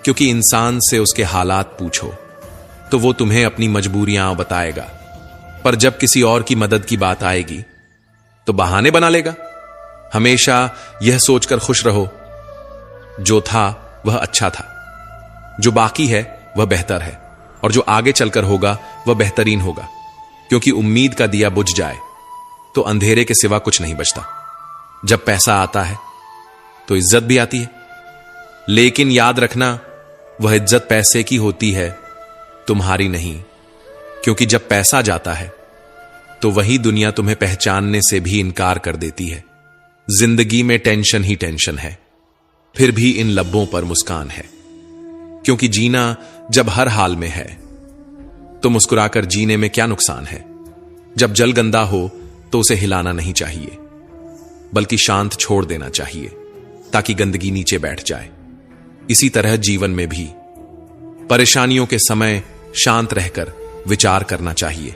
क्योंकि इंसान से उसके हालात पूछो तो वो तुम्हें अपनी मजबूरियां बताएगा, पर जब किसी और की मदद की बात आएगी तो बहाने बना लेगा। हमेशा यह सोचकर खुश रहो, जो था वह अच्छा था, जो बाकी है वह बेहतर है, और जो आगे चलकर होगा वह बेहतरीन होगा। क्योंकि उम्मीद का दिया बुझ जाए तो अंधेरे के सिवा कुछ नहीं बचता। जब पैसा आता है तो इज्जत भी आती है, लेकिन याद रखना वह इज्जत पैसे की होती है, तुम्हारी नहीं। क्योंकि जब पैसा जाता है तो वही दुनिया तुम्हें पहचानने से भी इनकार कर देती है। जिंदगी में टेंशन ही टेंशन है, फिर भी इन लब्बों पर मुस्कान है, क्योंकि जीना जब हर हाल में है तो मुस्कुराकर जीने में क्या नुकसान है। जब जल गंदा हो तो उसे हिलाना नहीं चाहिए, बल्कि शांत छोड़ देना चाहिए ताकि गंदगी नीचे बैठ जाए। इसी तरह जीवन में भी परेशानियों के समय शांत रहकर विचार करना चाहिए,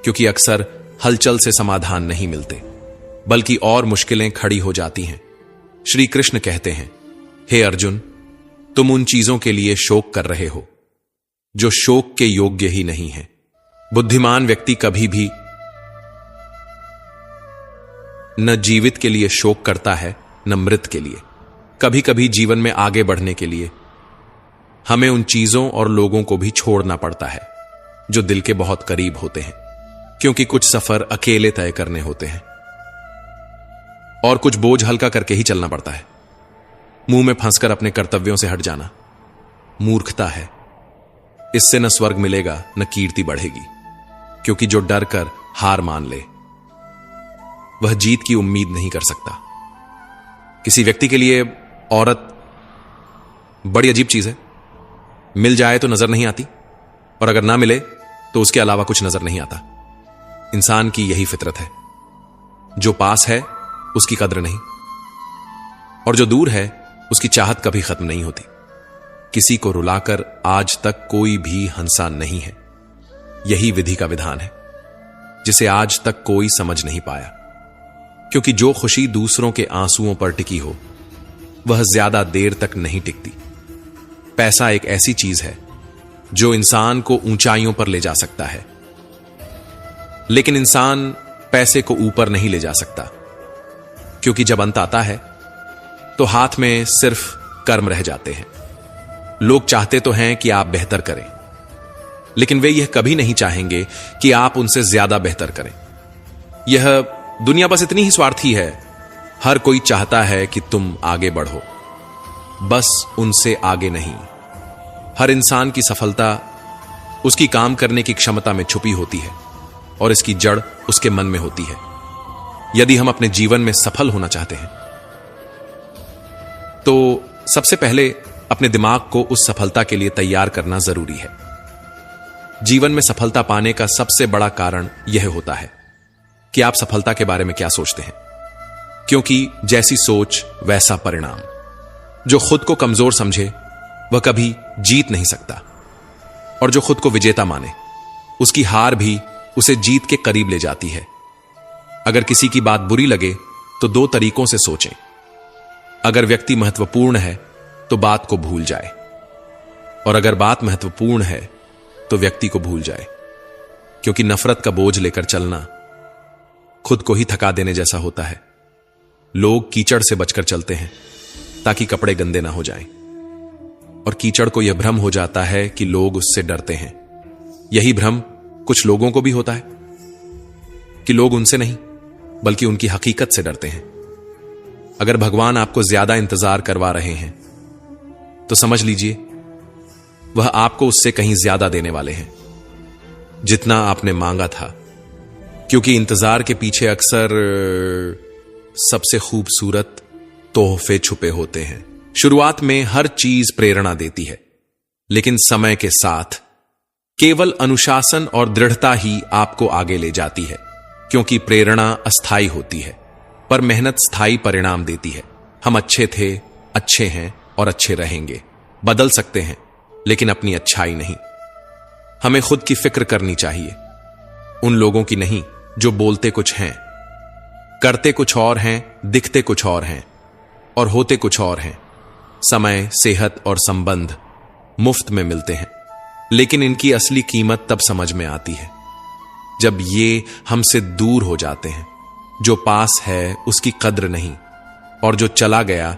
क्योंकि अक्सर हलचल से समाधान नहीं मिलते, बल्कि और मुश्किलें खड़ी हो जाती हैं। श्री कृष्ण कहते हैं, हे अर्जुन, तुम उन चीजों के लिए शोक कर रहे हो जो शोक के योग्य ही नहीं है। बुद्धिमान व्यक्ति कभी भी न जीवित के लिए शोक करता है न मृत के लिए। कभी कभी जीवन में आगे बढ़ने के लिए हमें उन चीजों और लोगों को भी छोड़ना पड़ता है जो दिल के बहुत करीब होते हैं, क्योंकि कुछ सफर अकेले तय करने होते हैं और कुछ बोझ हल्का करके ही चलना पड़ता है। मुंह में फंसकर अपने कर्तव्यों से हट जाना मूर्खता है। इससे न स्वर्ग मिलेगा न कीर्ति बढ़ेगी, क्योंकि जो डर कर हार मान ले वह जीत की उम्मीद नहीं कर सकता। किसी व्यक्ति के लिए औरत बड़ी अजीब चीज है। मिल जाए तो नजर नहीं आती, और अगर ना मिले तो उसके अलावा कुछ नजर नहीं आता। इंसान की यही फितरत है। जो पास है उसकी कद्र नहीं, और जो दूर है उसकी चाहत कभी खत्म नहीं होती। किसी को रुलाकर आज तक कोई भी हंसा नहीं है। यही विधि का विधान है जिसे आज तक कोई समझ नहीं पाया, क्योंकि जो खुशी दूसरों के आंसुओं पर टिकी हो वह ज्यादा देर तक नहीं टिकती। पैसा एक ऐसी चीज है जो इंसान को ऊंचाइयों पर ले जा सकता है, लेकिन इंसान पैसे को ऊपर नहीं ले जा सकता, क्योंकि जब अंत आता है तो हाथ में सिर्फ कर्म रह जाते हैं। लोग चाहते तो हैं कि आप बेहतर करें, लेकिन वे यह कभी नहीं चाहेंगे कि आप उनसे ज्यादा बेहतर करें। यह दुनिया बस इतनी ही स्वार्थी है। हर कोई चाहता है कि तुम आगे बढ़ो, बस उनसे आगे नहीं। हर इंसान की सफलता उसकी काम करने की क्षमता में छुपी होती है, और इसकी जड़ उसके मन में होती है। यदि हम अपने जीवन में सफल होना चाहते हैं तो सबसे पहले अपने दिमाग को उस सफलता के लिए तैयार करना जरूरी है। जीवन में सफलता पाने का सबसे बड़ा कारण यह होता है कि आप सफलता के बारे में क्या सोचते हैं, क्योंकि जैसी सोच वैसा परिणाम। जो खुद को कमजोर समझे वह कभी जीत नहीं सकता, और जो खुद को विजेता माने उसकी हार भी उसे जीत के करीब ले जाती है। अगर किसी की बात बुरी लगे तो दो तरीकों से सोचें। अगर व्यक्ति महत्वपूर्ण है तो बात को भूल जाए, और अगर बात महत्वपूर्ण है तो व्यक्ति को भूल जाए, क्योंकि नफरत का बोझ लेकर चलना खुद को ही थका देने जैसा होता है। लोग कीचड़ से बचकर चलते हैं ताकि कपड़े गंदे ना हो जाएं, और कीचड़ को यह भ्रम हो जाता है कि लोग उससे डरते हैं। यही भ्रम कुछ लोगों को भी होता है कि लोग उनसे नहीं बल्कि उनकी हकीकत से डरते हैं। अगर भगवान आपको ज्यादा इंतजार करवा रहे हैं तो समझ लीजिए वह आपको उससे कहीं ज्यादा देने वाले हैं जितना आपने मांगा था, क्योंकि इंतजार के पीछे अक्सर सबसे खूबसूरत तोहफे छुपे होते हैं। शुरुआत में हर चीज प्रेरणा देती है, लेकिन समय के साथ केवल अनुशासन और दृढ़ता ही आपको आगे ले जाती है, क्योंकि प्रेरणा अस्थायी होती है पर मेहनत स्थायी परिणाम देती है। हम अच्छे थे, अच्छे हैं और अच्छे रहेंगे। बदल सकते हैं लेकिन अपनी अच्छाई नहीं। हमें खुद की फिक्र करनी चाहिए, उन लोगों की नहीं जो बोलते कुछ हैं, करते कुछ और हैं, दिखते कुछ और हैं और होते कुछ और हैं। समय, सेहत और संबंध मुफ्त में मिलते हैं, लेकिन इनकी असली कीमत तब समझ में आती है जब ये हमसे दूर हो जाते हैं। जो पास है उसकी कद्र नहीं, और जो चला गया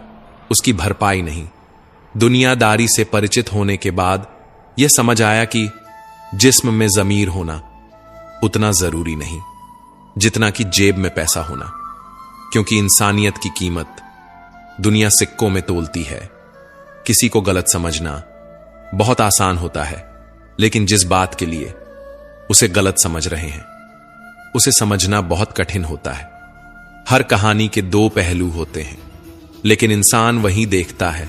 उसकी भरपाई नहीं। दुनियादारी से परिचित होने के बाद यह समझ आया कि जिस्म में जमीर होना उतना जरूरी नहीं जितना कि जेब में पैसा होना, क्योंकि इंसानियत की कीमत दुनिया सिक्कों में तोलती है। किसी को गलत समझना बहुत आसान होता है, लेकिन जिस बात के लिए उसे गलत समझ रहे हैं उसे समझना बहुत कठिन होता है। हर कहानी के दो पहलू होते हैं, लेकिन इंसान वही देखता है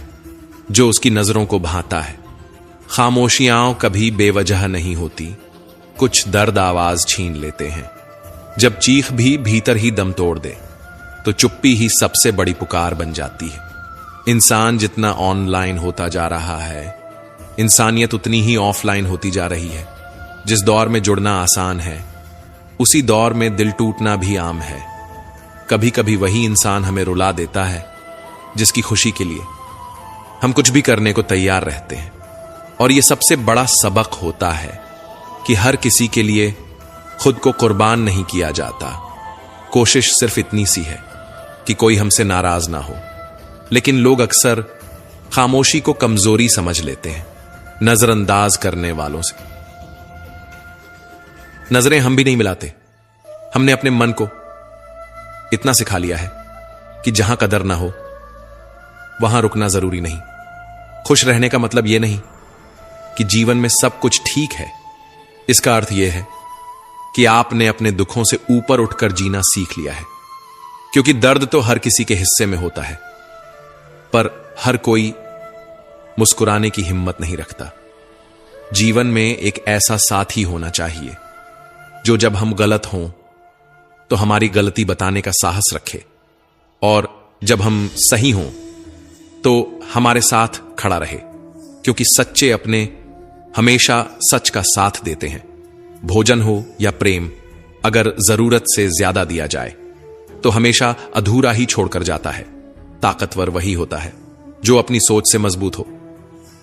जो उसकी नजरों को भाता है। खामोशियां कभी बेवजह नहीं होती, कुछ दर्द आवाज छीन लेते हैं। जब चीख भी भीतर ही दम तोड़ दे तो चुप्पी ही सबसे बड़ी पुकार बन जाती है। इंसान जितना ऑनलाइन होता जा रहा है, इंसानियत उतनी ही ऑफलाइन होती जा रही है। जिस दौर में जुड़ना आसान है, उसी दौर में दिल टूटना भी आम है। कभी कभी वही इंसान हमें रुला देता है जिसकी खुशी के लिए हम कुछ भी करने को तैयार रहते हैं। और यह सबसे बड़ा सबक होता है कि हर किसी के लिए खुद को कुर्बान नहीं किया जाता। कोशिश सिर्फ इतनी सी है कि कोई हमसे नाराज ना हो, लेकिन लोग अक्सर खामोशी को कमजोरी समझ लेते हैं, नजरअंदाज करने वालों से। नजरें हम भी नहीं मिलाते। हमने अपने मन को इतना सिखा लिया है कि जहां कदर ना हो वहां रुकना जरूरी नहीं। खुश रहने का मतलब यह नहीं कि जीवन में सब कुछ ठीक है। इसका अर्थ यह है कि आपने अपने दुखों से ऊपर उठकर जीना सीख लिया है। क्योंकि दर्द तो हर किसी के हिस्से में होता है, पर हर कोई मुस्कुराने की हिम्मत नहीं रखता। जीवन में एक ऐसा साथी होना चाहिए जो जब हम गलत हों तो हमारी गलती बताने का साहस रखे, और जब हम सही हों तो हमारे साथ खड़ा रहे। क्योंकि सच्चे अपने हमेशा सच का साथ देते हैं। भोजन हो या प्रेम, अगर जरूरत से ज्यादा दिया जाए तो हमेशा अधूरा ही छोड़कर जाता है। ताकतवर वही होता है जो अपनी सोच से मजबूत हो,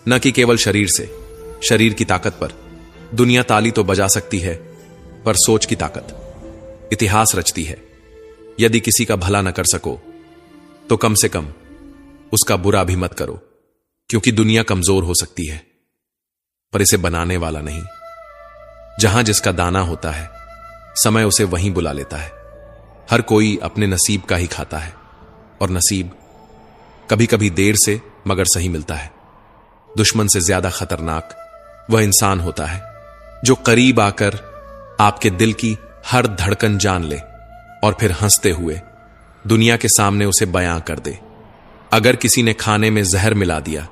न कि केवल शरीर से। शरीर की ताकत पर दुनिया ताली तो बजा सकती है, पर सोच की ताकत इतिहास रचती है। यदि किसी का भला न कर सको तो कम से कम उसका बुरा भी मत करो, क्योंकि दुनिया कमजोर हो सकती है पर इसे बनाने वाला नहीं। जहां जिसका दाना होता है, समय उसे वहीं बुला लेता है। हर कोई अपने नसीब का ही खाता है, और नसीब कभी कभी देर से मगर सही मिलता है। दुश्मन से ज्यादा खतरनाक वह इंसान होता है जो करीब आकर आपके दिल की हर धड़कन जान ले और फिर हंसते हुए दुनिया के सामने उसे बयां कर दे। अगर किसी ने खाने में जहर मिला दिया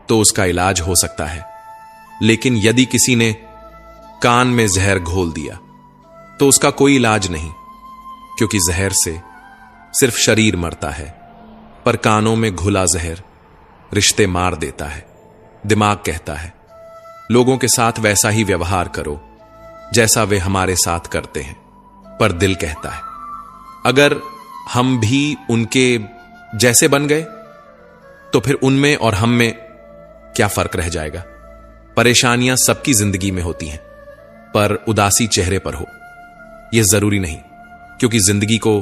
तो उसका इलाज हो सकता है, लेकिन यदि किसी ने कान में जहर घोल दिया तो उसका कोई इलाज नहीं। क्योंकि जहर से सिर्फ शरीर मरता है, पर कानों में घुला जहर रिश्ते मार देता है। दिमाग कहता है लोगों के साथ वैसा ही व्यवहार करो जैसा वे हमारे साथ करते हैं, पर दिल कहता है अगर हम भी उनके जैसे बन गए तो फिर उनमें और हम में क्या फर्क रह जाएगा। परेशानियां सबकी जिंदगी में होती हैं, पर उदासी चेहरे पर हो यह जरूरी नहीं, क्योंकि जिंदगी को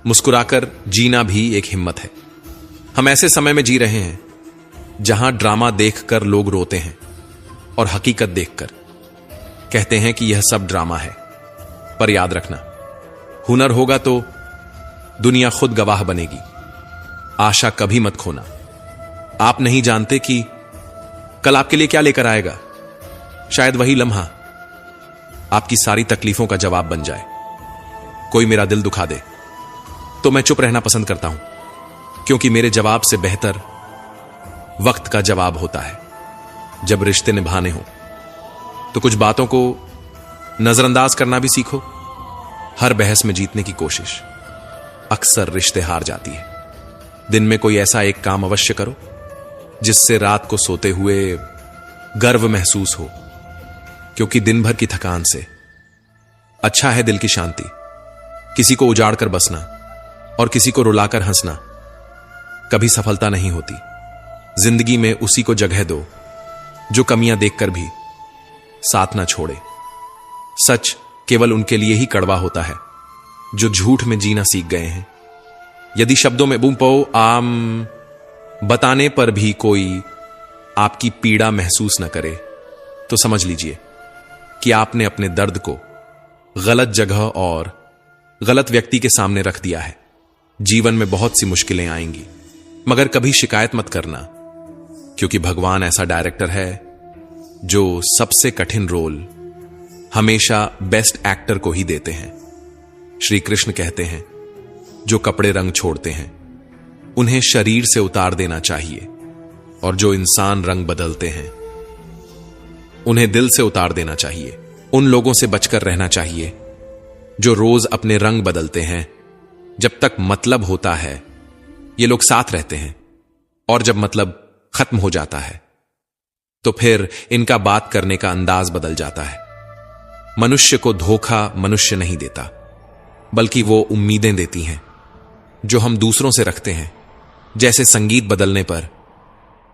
मुस्कुराकर जीना भी एक हिम्मत है। हम ऐसे समय में जी रहे हैं जहां ड्रामा देखकर लोग रोते हैं और हकीकत देखकर कहते हैं कि यह सब ड्रामा है। पर याद रखना, हुनर होगा तो दुनिया खुद गवाह बनेगी। आशा कभी मत खोना। आप नहीं जानते कि कल आपके लिए क्या लेकर आएगा। शायद वही लम्हा आपकी सारी तकलीफों का जवाब बन जाए। कोई मेरा दिल दुखा दे तो मैं चुप रहना पसंद करता हूं, क्योंकि मेरे जवाब से बेहतर वक्त का जवाब होता है। जब रिश्ते निभाने हो तो कुछ बातों को नजरअंदाज करना भी सीखो। हर बहस में जीतने की कोशिश अक्सर रिश्ते हार जाती है। दिन में कोई ऐसा एक काम अवश्य करो जिससे रात को सोते हुए गर्व महसूस हो, क्योंकि दिन भर की थकान से अच्छा है दिल की शांति। किसी को उजाड़ कर बसना और किसी को रुलाकर हंसना कभी सफलता नहीं होती। जिंदगी में उसी को जगह दो जो कमियां देखकर भी साथ ना छोड़े। सच केवल उनके लिए ही कड़वा होता है जो झूठ में जीना सीख गए हैं। यदि शब्दों में बूम पो आम बताने पर भी कोई आपकी पीड़ा महसूस न करे तो समझ लीजिए कि आपने अपने दर्द को गलत जगह और गलत व्यक्ति के सामने रख दिया है। जीवन में बहुत सी मुश्किलें आएंगी, मगर कभी शिकायत मत करना, क्योंकि भगवान ऐसा डायरेक्टर है जो सबसे कठिन रोल हमेशा बेस्ट एक्टर को ही देते हैं। श्री कृष्ण कहते हैं जो कपड़े रंग छोड़ते हैं उन्हें शरीर से उतार देना चाहिए, और जो इंसान रंग बदलते हैं उन्हें दिल से उतार देना चाहिए। उन लोगों से बचकर रहना चाहिए जो रोज अपने रंग बदलते हैं। जब तक मतलब होता है ये लोग साथ रहते हैं, और जब मतलब खत्म हो जाता है तो फिर इनका बात करने का अंदाज बदल जाता है। मनुष्य को धोखा मनुष्य नहीं देता, बल्कि वो उम्मीदें देती हैं जो हम दूसरों से रखते हैं। जैसे संगीत बदलने पर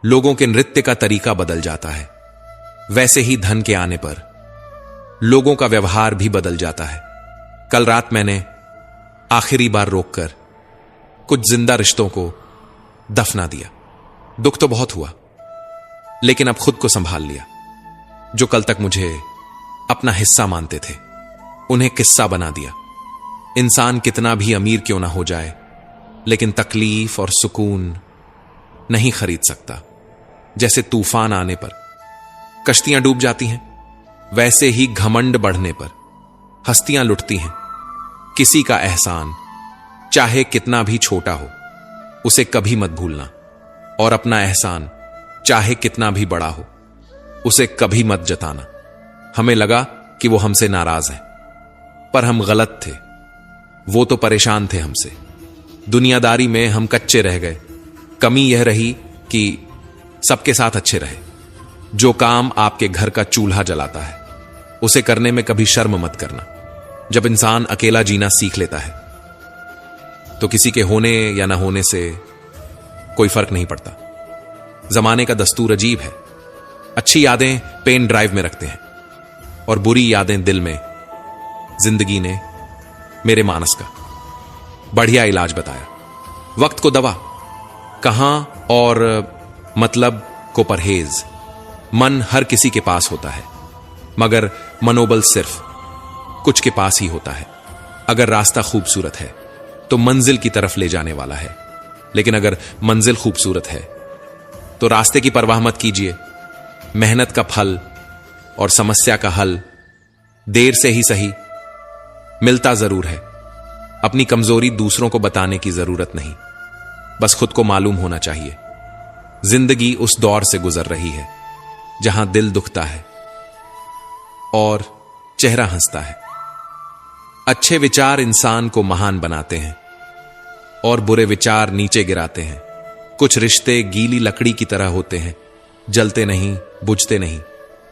लोगों के नृत्य का तरीका बदल जाता है, वैसे ही धन के आने पर लोगों का व्यवहार भी बदल जाता है। कल रात मैंने आखिरी बार रोककर कुछ जिंदा रिश्तों को दफना दिया। दुख तो बहुत हुआ, लेकिन अब खुद को संभाल लिया। जो कल तक मुझे अपना हिस्सा मानते थे उन्हें किस्सा बना दिया। इंसान कितना भी अमीर क्यों ना हो जाए, लेकिन तकलीफ और सुकून नहीं खरीद सकता। जैसे तूफान आने पर कश्तियां डूब जाती हैं, वैसे ही घमंड बढ़ने पर हस्तियां लुटती हैं। किसी का एहसान चाहे कितना भी छोटा हो उसे कभी मत भूलना, और अपना एहसान चाहे कितना भी बड़ा हो उसे कभी मत जताना। हमें लगा कि वो हमसे नाराज है, पर हम गलत थे। वो तो परेशान थे हमसे। दुनियादारी में हम कच्चे रह गए। कमी यह रही कि सबके साथ अच्छे रहे। जो काम आपके घर का चूल्हा जलाता है उसे करने में कभी शर्म मत करना। जब इंसान अकेला जीना सीख लेता है तो किसी के होने या ना होने से कोई फर्क नहीं पड़ता। जमाने का दस्तूर अजीब है। अच्छी यादें पेन ड्राइव में रखते हैं और बुरी यादें दिल में। जिंदगी ने मेरे मानस का बढ़िया इलाज बताया। वक्त को दवा, कहां और मतलब को परहेज। मन हर किसी के पास होता है, मगर मनोबल सिर्फ कुछ के पास ही होता है। अगर रास्ता खूबसूरत है तो मंजिल की तरफ ले जाने वाला है, लेकिन अगर मंजिल खूबसूरत है तो रास्ते की परवाह मत कीजिए। मेहनत का फल और समस्या का हल देर से ही सही मिलता जरूर है। अपनी कमजोरी दूसरों को बताने की जरूरत नहीं, बस खुद को मालूम होना चाहिए। जिंदगी उस दौर से गुजर रही है जहां दिल दुखता है और चेहरा हंसता है। अच्छे विचार इंसान को महान बनाते हैं और बुरे विचार नीचे गिराते हैं। कुछ रिश्ते गीली लकड़ी की तरह होते हैं, जलते नहीं, बुझते नहीं,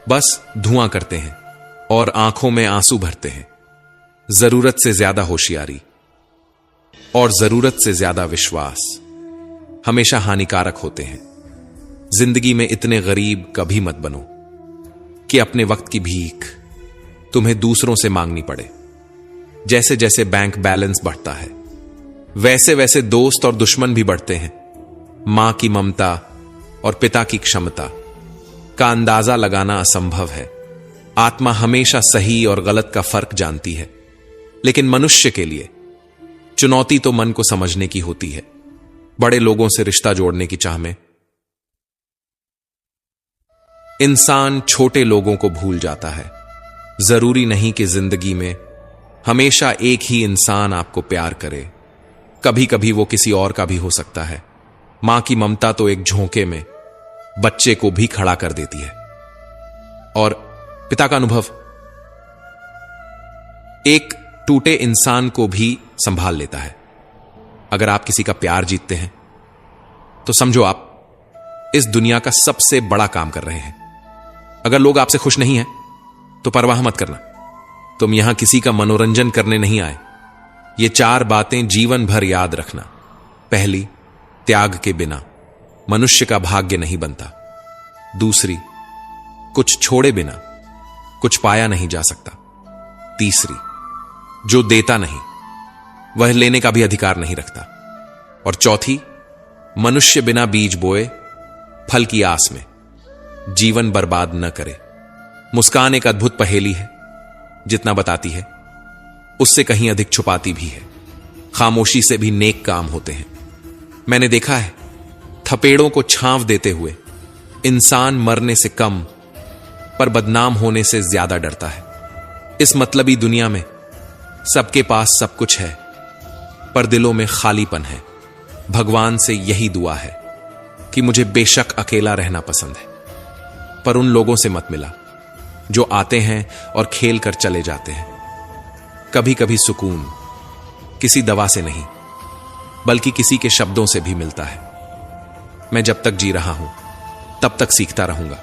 बस धुआं करते हैं और आंखों में आंसू भरते हैं। जरूरत से ज्यादा होशियारी और जरूरत से ज्यादा विश्वास हमेशा हानिकारक होते हैं। जिंदगी में इतने गरीब कभी मत बनो कि अपने वक्त की भीख तुम्हें दूसरों से मांगनी पड़े। जैसे जैसे बैंक बैलेंस बढ़ता है वैसे वैसे दोस्त और दुश्मन भी बढ़ते हैं। मां की ममता और पिता की क्षमता का अंदाजा लगाना असंभव है। आत्मा हमेशा सही और गलत का फर्क जानती है, लेकिन मनुष्य के लिए चुनौती तो मन को समझने की होती है। बड़े लोगों से रिश्ता जोड़ने की चाह में इंसान छोटे लोगों को भूल जाता है। जरूरी नहीं कि जिंदगी में हमेशा एक ही इंसान आपको प्यार करे, कभी कभी वो किसी और का भी हो सकता है। मां की ममता तो एक झोंके में बच्चे को भी खड़ा कर देती है, और पिता का अनुभव एक टूटे इंसान को भी संभाल लेता है। अगर आप किसी का प्यार जीतते हैं तो समझो आप इस दुनिया का सबसे बड़ा काम कर रहे हैं। अगर लोग आपसे खुश नहीं हैं तो परवाह मत करना, तुम यहां किसी का मनोरंजन करने नहीं आए। ये 4 बातें जीवन भर याद रखना। पहली, त्याग के बिना मनुष्य का भाग्य नहीं बनता। दूसरी, कुछ छोड़े बिना कुछ पाया नहीं जा सकता। तीसरी, जो देता नहीं वह लेने का भी अधिकार नहीं रखता। और चौथी, मनुष्य बिना बीज बोए फल की आस में जीवन बर्बाद न करे। मुस्कान एक अद्भुत पहेली है, जितना बताती है उससे कहीं अधिक छुपाती भी है। खामोशी से भी नेक काम होते हैं। मैंने देखा है, थपेड़ों को छांव देते हुए इंसान मरने से कम पर बदनाम होने से ज्यादा डरता है। इस मतलबी दुनिया में सबके पास सब कुछ है, पर दिलों में खालीपन है। भगवान से यही दुआ है कि मुझे बेशक अकेला रहना पसंद है, पर उन लोगों से मत मिला जो आते हैं और खेल कर चले जाते हैं। कभी कभी सुकून किसी दवा से नहीं बल्कि किसी के शब्दों से भी मिलता है। मैं जब तक जी रहा हूं तब तक सीखता रहूंगा,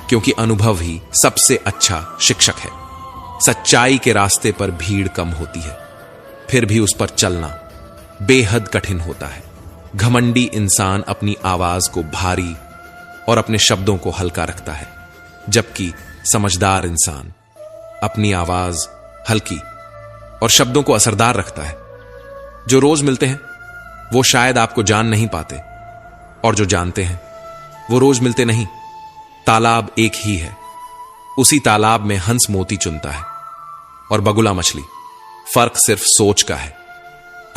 क्योंकि अनुभव ही सबसे अच्छा शिक्षक है। सच्चाई के रास्ते पर भीड़ कम होती है, फिर भी उस पर चलना बेहद कठिन होता है। घमंडी इंसान अपनी आवाज को भारी और अपने शब्दों को हल्का रखता है, जबकि समझदार इंसान अपनी आवाज हल्की और शब्दों को असरदार रखता है। जो रोज मिलते हैं वो शायद आपको जान नहीं पाते, और जो जानते हैं वो रोज मिलते नहीं। तालाब एक ही है, उसी तालाब में हंस मोती चुनता है और बगुला मछली। फर्क सिर्फ सोच का है।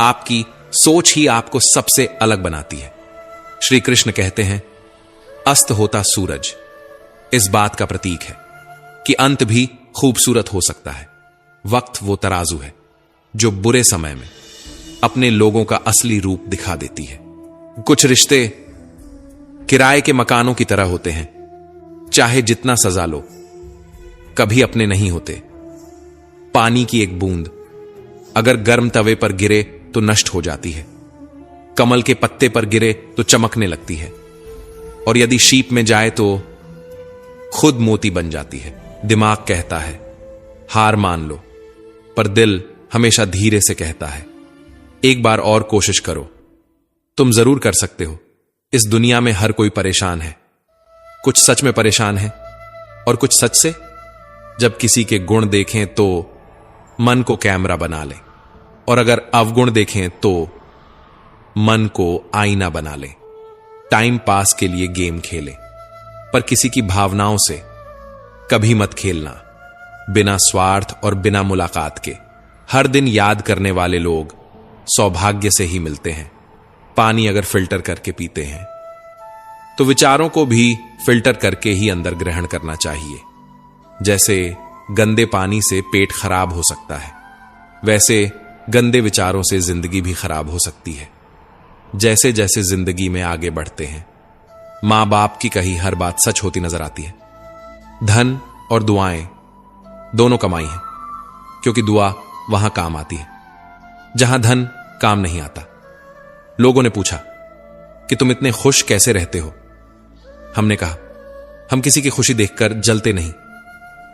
आपकी सोच ही आपको सबसे अलग बनाती है। श्री कृष्ण कहते हैं, अस्त होता सूरज इस बात का प्रतीक है कि अंत भी खूबसूरत हो सकता है। वक्त वो तराजू है जो बुरे समय में अपने लोगों का असली रूप दिखा देती है। कुछ रिश्ते किराए के मकानों की तरह होते हैं, चाहे जितना सजा लो कभी अपने नहीं होते। पानी की एक बूंद अगर गर्म तवे पर गिरे तो नष्ट हो जाती है, कमल के पत्ते पर गिरे तो चमकने लगती है, और यदि शीप में जाए तो खुद मोती बन जाती है। दिमाग कहता है हार मान लो, पर दिल हमेशा धीरे से कहता है एक बार और कोशिश करो, तुम जरूर कर सकते हो। इस दुनिया में हर कोई परेशान है, कुछ सच में परेशान है और कुछ सच से। जब किसी के गुण देखें तो मन को कैमरा बना लें, और अगर अवगुण देखें तो मन को आईना बना लें। टाइम पास के लिए गेम खेलें, पर किसी की भावनाओं से कभी मत खेलना, बिना स्वार्थ और बिना मुलाकात के। हर दिन याद करने वाले लोग सौभाग्य से ही मिलते हैं। पानी अगर फिल्टर करके पीते हैं तो विचारों को भी फिल्टर करके ही अंदर ग्रहण करना चाहिए। जैसे गंदे पानी से पेट खराब हो सकता है, वैसे गंदे विचारों से जिंदगी भी खराब हो सकती है। जैसे जैसे जिंदगी में आगे बढ़ते हैं, मां बाप की कही हर बात सच होती नजर आती है। धन और दुआएं दोनों कमाई है, क्योंकि दुआ वहां काम आती है जहां धन काम नहीं आता। लोगों ने पूछा कि तुम इतने खुश कैसे रहते हो? हमने कहा, हम किसी की खुशी देखकर जलते नहीं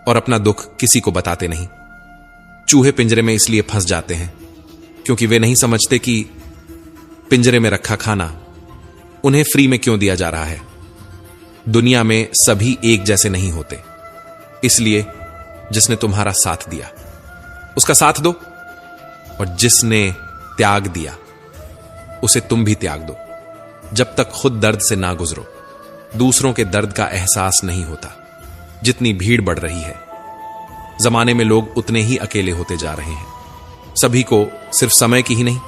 और अपना दुख किसी को बताते नहीं। चूहे पिंजरे में इसलिए फंस जाते हैं क्योंकि वे नहीं समझते कि पिंजरे में रखा खाना उन्हें फ्री में क्यों दिया जा रहा है। दुनिया में सभी एक जैसे नहीं होते, इसलिए जिसने तुम्हारा साथ दिया उसका साथ दो, और जिसने त्याग दिया उसे तुम भी त्याग दो। जब तक खुद दर्द से ना गुजरो, दूसरों के दर्द का एहसास नहीं होता। जितनी भीड़ बढ़ रही है, जमाने में लोग उतने ही अकेले होते जा रहे हैं। सभी को सिर्फ समय की ही नहीं,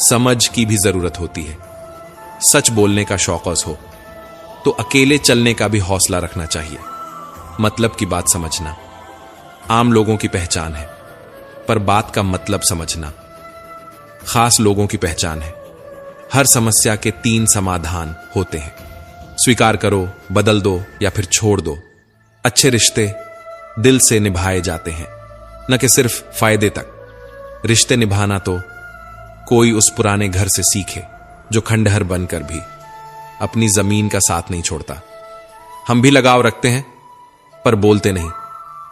समझ की भी जरूरत होती है। सच बोलने का शौकस हो तो अकेले चलने का भी हौसला रखना चाहिए। मतलब की बात समझना आम लोगों की पहचान है, पर बात का मतलब समझना खास लोगों की पहचान है। हर समस्या के 3 समाधान होते हैं, स्वीकार करो, बदल दो या फिर छोड़ दो। अच्छे रिश्ते दिल से निभाए जाते हैं, न कि सिर्फ फायदे तक। रिश्ते निभाना तो कोई उस पुराने घर से सीखे जो खंडहर बनकर भी अपनी जमीन का साथ नहीं छोड़ता। हम भी लगाव रखते हैं पर बोलते नहीं,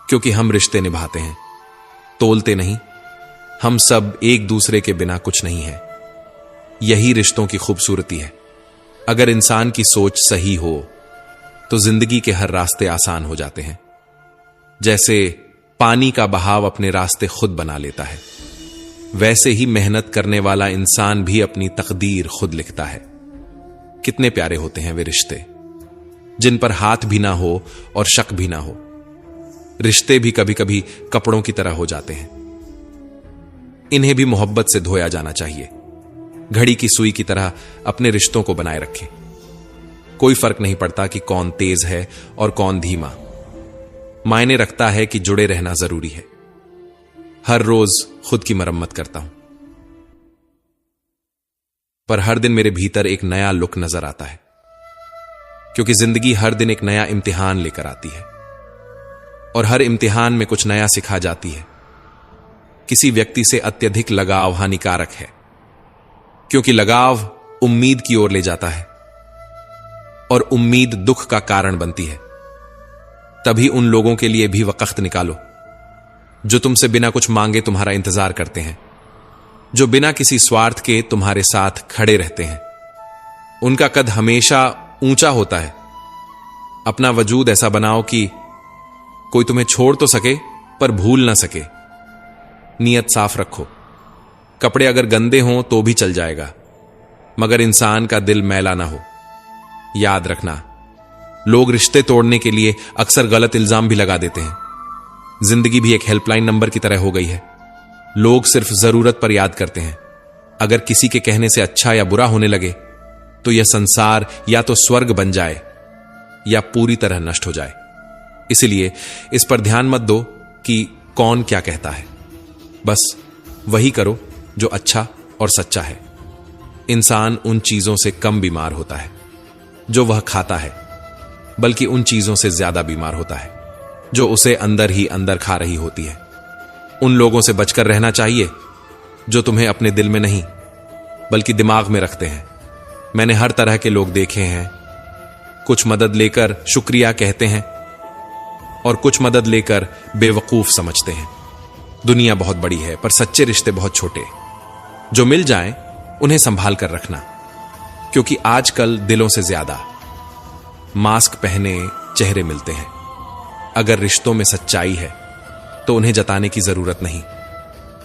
क्योंकि हम रिश्ते निभाते हैं, तोलते नहीं। हम सब एक दूसरे के बिना कुछ नहीं है। यही रिश्तों की खूबसूरती है। अगर इंसान की सोच सही हो तो जिंदगी के हर रास्ते आसान हो जाते हैं। जैसे पानी का बहाव अपने रास्ते खुद बना लेता है, वैसे ही मेहनत करने वाला इंसान भी अपनी तकदीर खुद लिखता है। कितने प्यारे होते हैं वे रिश्ते जिन पर हाथ भी ना हो और शक भी ना हो। रिश्ते भी कभी कभी कपड़ों की तरह हो जाते हैं, इन्हें भी मोहब्बत से धोया जाना चाहिए। घड़ी की सुई की तरह अपने रिश्तों को बनाए रखें। कोई फर्क नहीं पड़ता कि कौन तेज है और कौन धीमा। मायने रखता है कि जुड़े रहना जरूरी है। हर रोज खुद की मरम्मत करता हूं। पर हर दिन मेरे भीतर एक नया लुक नजर आता है, क्योंकि जिंदगी हर दिन एक नया इम्तिहान लेकर आती है और हर इम्तिहान में कुछ नया सिखा जाती है। किसी व्यक्ति से अत्यधिक लगाव हानिकारक है, क्योंकि लगाव उम्मीद की ओर ले जाता है और उम्मीद दुख का कारण बनती है। तभी उन लोगों के लिए भी वक्त निकालो जो तुमसे बिना कुछ मांगे तुम्हारा इंतजार करते हैं, जो बिना किसी स्वार्थ के तुम्हारे साथ खड़े रहते हैं। उनका कद हमेशा ऊंचा होता है। अपना वजूद ऐसा बनाओ कि कोई तुम्हें छोड़ तो सके पर भूल ना सके। नीयत साफ रखो। कपड़े अगर गंदे हों तो भी चल जाएगा, मगर इंसान का दिल मैला ना हो। याद रखना, लोग रिश्ते तोड़ने के लिए अक्सर गलत इल्जाम भी लगा देते हैं। जिंदगी भी एक हेल्पलाइन नंबर की तरह हो गई है। लोग सिर्फ जरूरत पर याद करते हैं। अगर किसी के कहने से अच्छा या बुरा होने लगे तो यह संसार या तो स्वर्ग बन जाए या पूरी तरह नष्ट हो जाए। इसलिए इस पर ध्यान मत दो कि कौन क्या कहता है। बस वही करो जो अच्छा और सच्चा है। इंसान उन चीजों से कम बीमार होता है जो वह खाता है, बल्कि उन चीजों से ज्यादा बीमार होता है जो उसे अंदर ही अंदर खा रही होती है। उन लोगों से बचकर रहना चाहिए जो तुम्हें अपने दिल में नहीं बल्कि दिमाग में रखते हैं। मैंने हर तरह के लोग देखे हैं। कुछ मदद लेकर शुक्रिया कहते हैं और कुछ मदद लेकर बेवकूफ समझते हैं। दुनिया बहुत बड़ी है पर सच्चे रिश्ते बहुत छोटे। जो मिल जाएं उन्हें संभाल कर रखना, क्योंकि आजकल दिलों से ज्यादा मास्क पहने चेहरे मिलते हैं। अगर रिश्तों में सच्चाई है तो उन्हें जताने की जरूरत नहीं।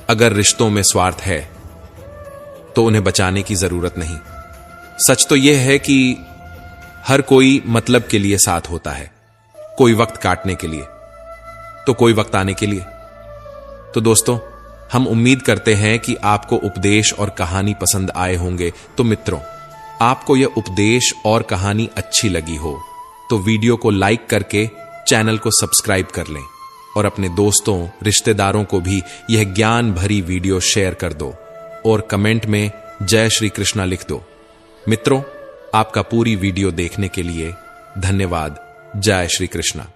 अगर रिश्तों में स्वार्थ है तो उन्हें बचाने की जरूरत नहीं। सच तो यह है कि हर कोई मतलब के लिए साथ होता है, कोई वक्त काटने के लिए तो कोई वक्त आने के लिए। तो दोस्तों, हम उम्मीद करते हैं कि आपको उपदेश और कहानी पसंद आए होंगे। तो मित्रों, आपको यह उपदेश और कहानी अच्छी लगी हो तो वीडियो को लाइक करके चैनल को सब्सक्राइब कर लें और अपने दोस्तों, रिश्तेदारों को भी यह ज्ञान भरी वीडियो शेयर कर दो और कमेंट में जय श्री कृष्णा लिख दो। मित्रों, आपका पूरी वीडियो देखने के लिए धन्यवाद। जय श्री कृष्णा।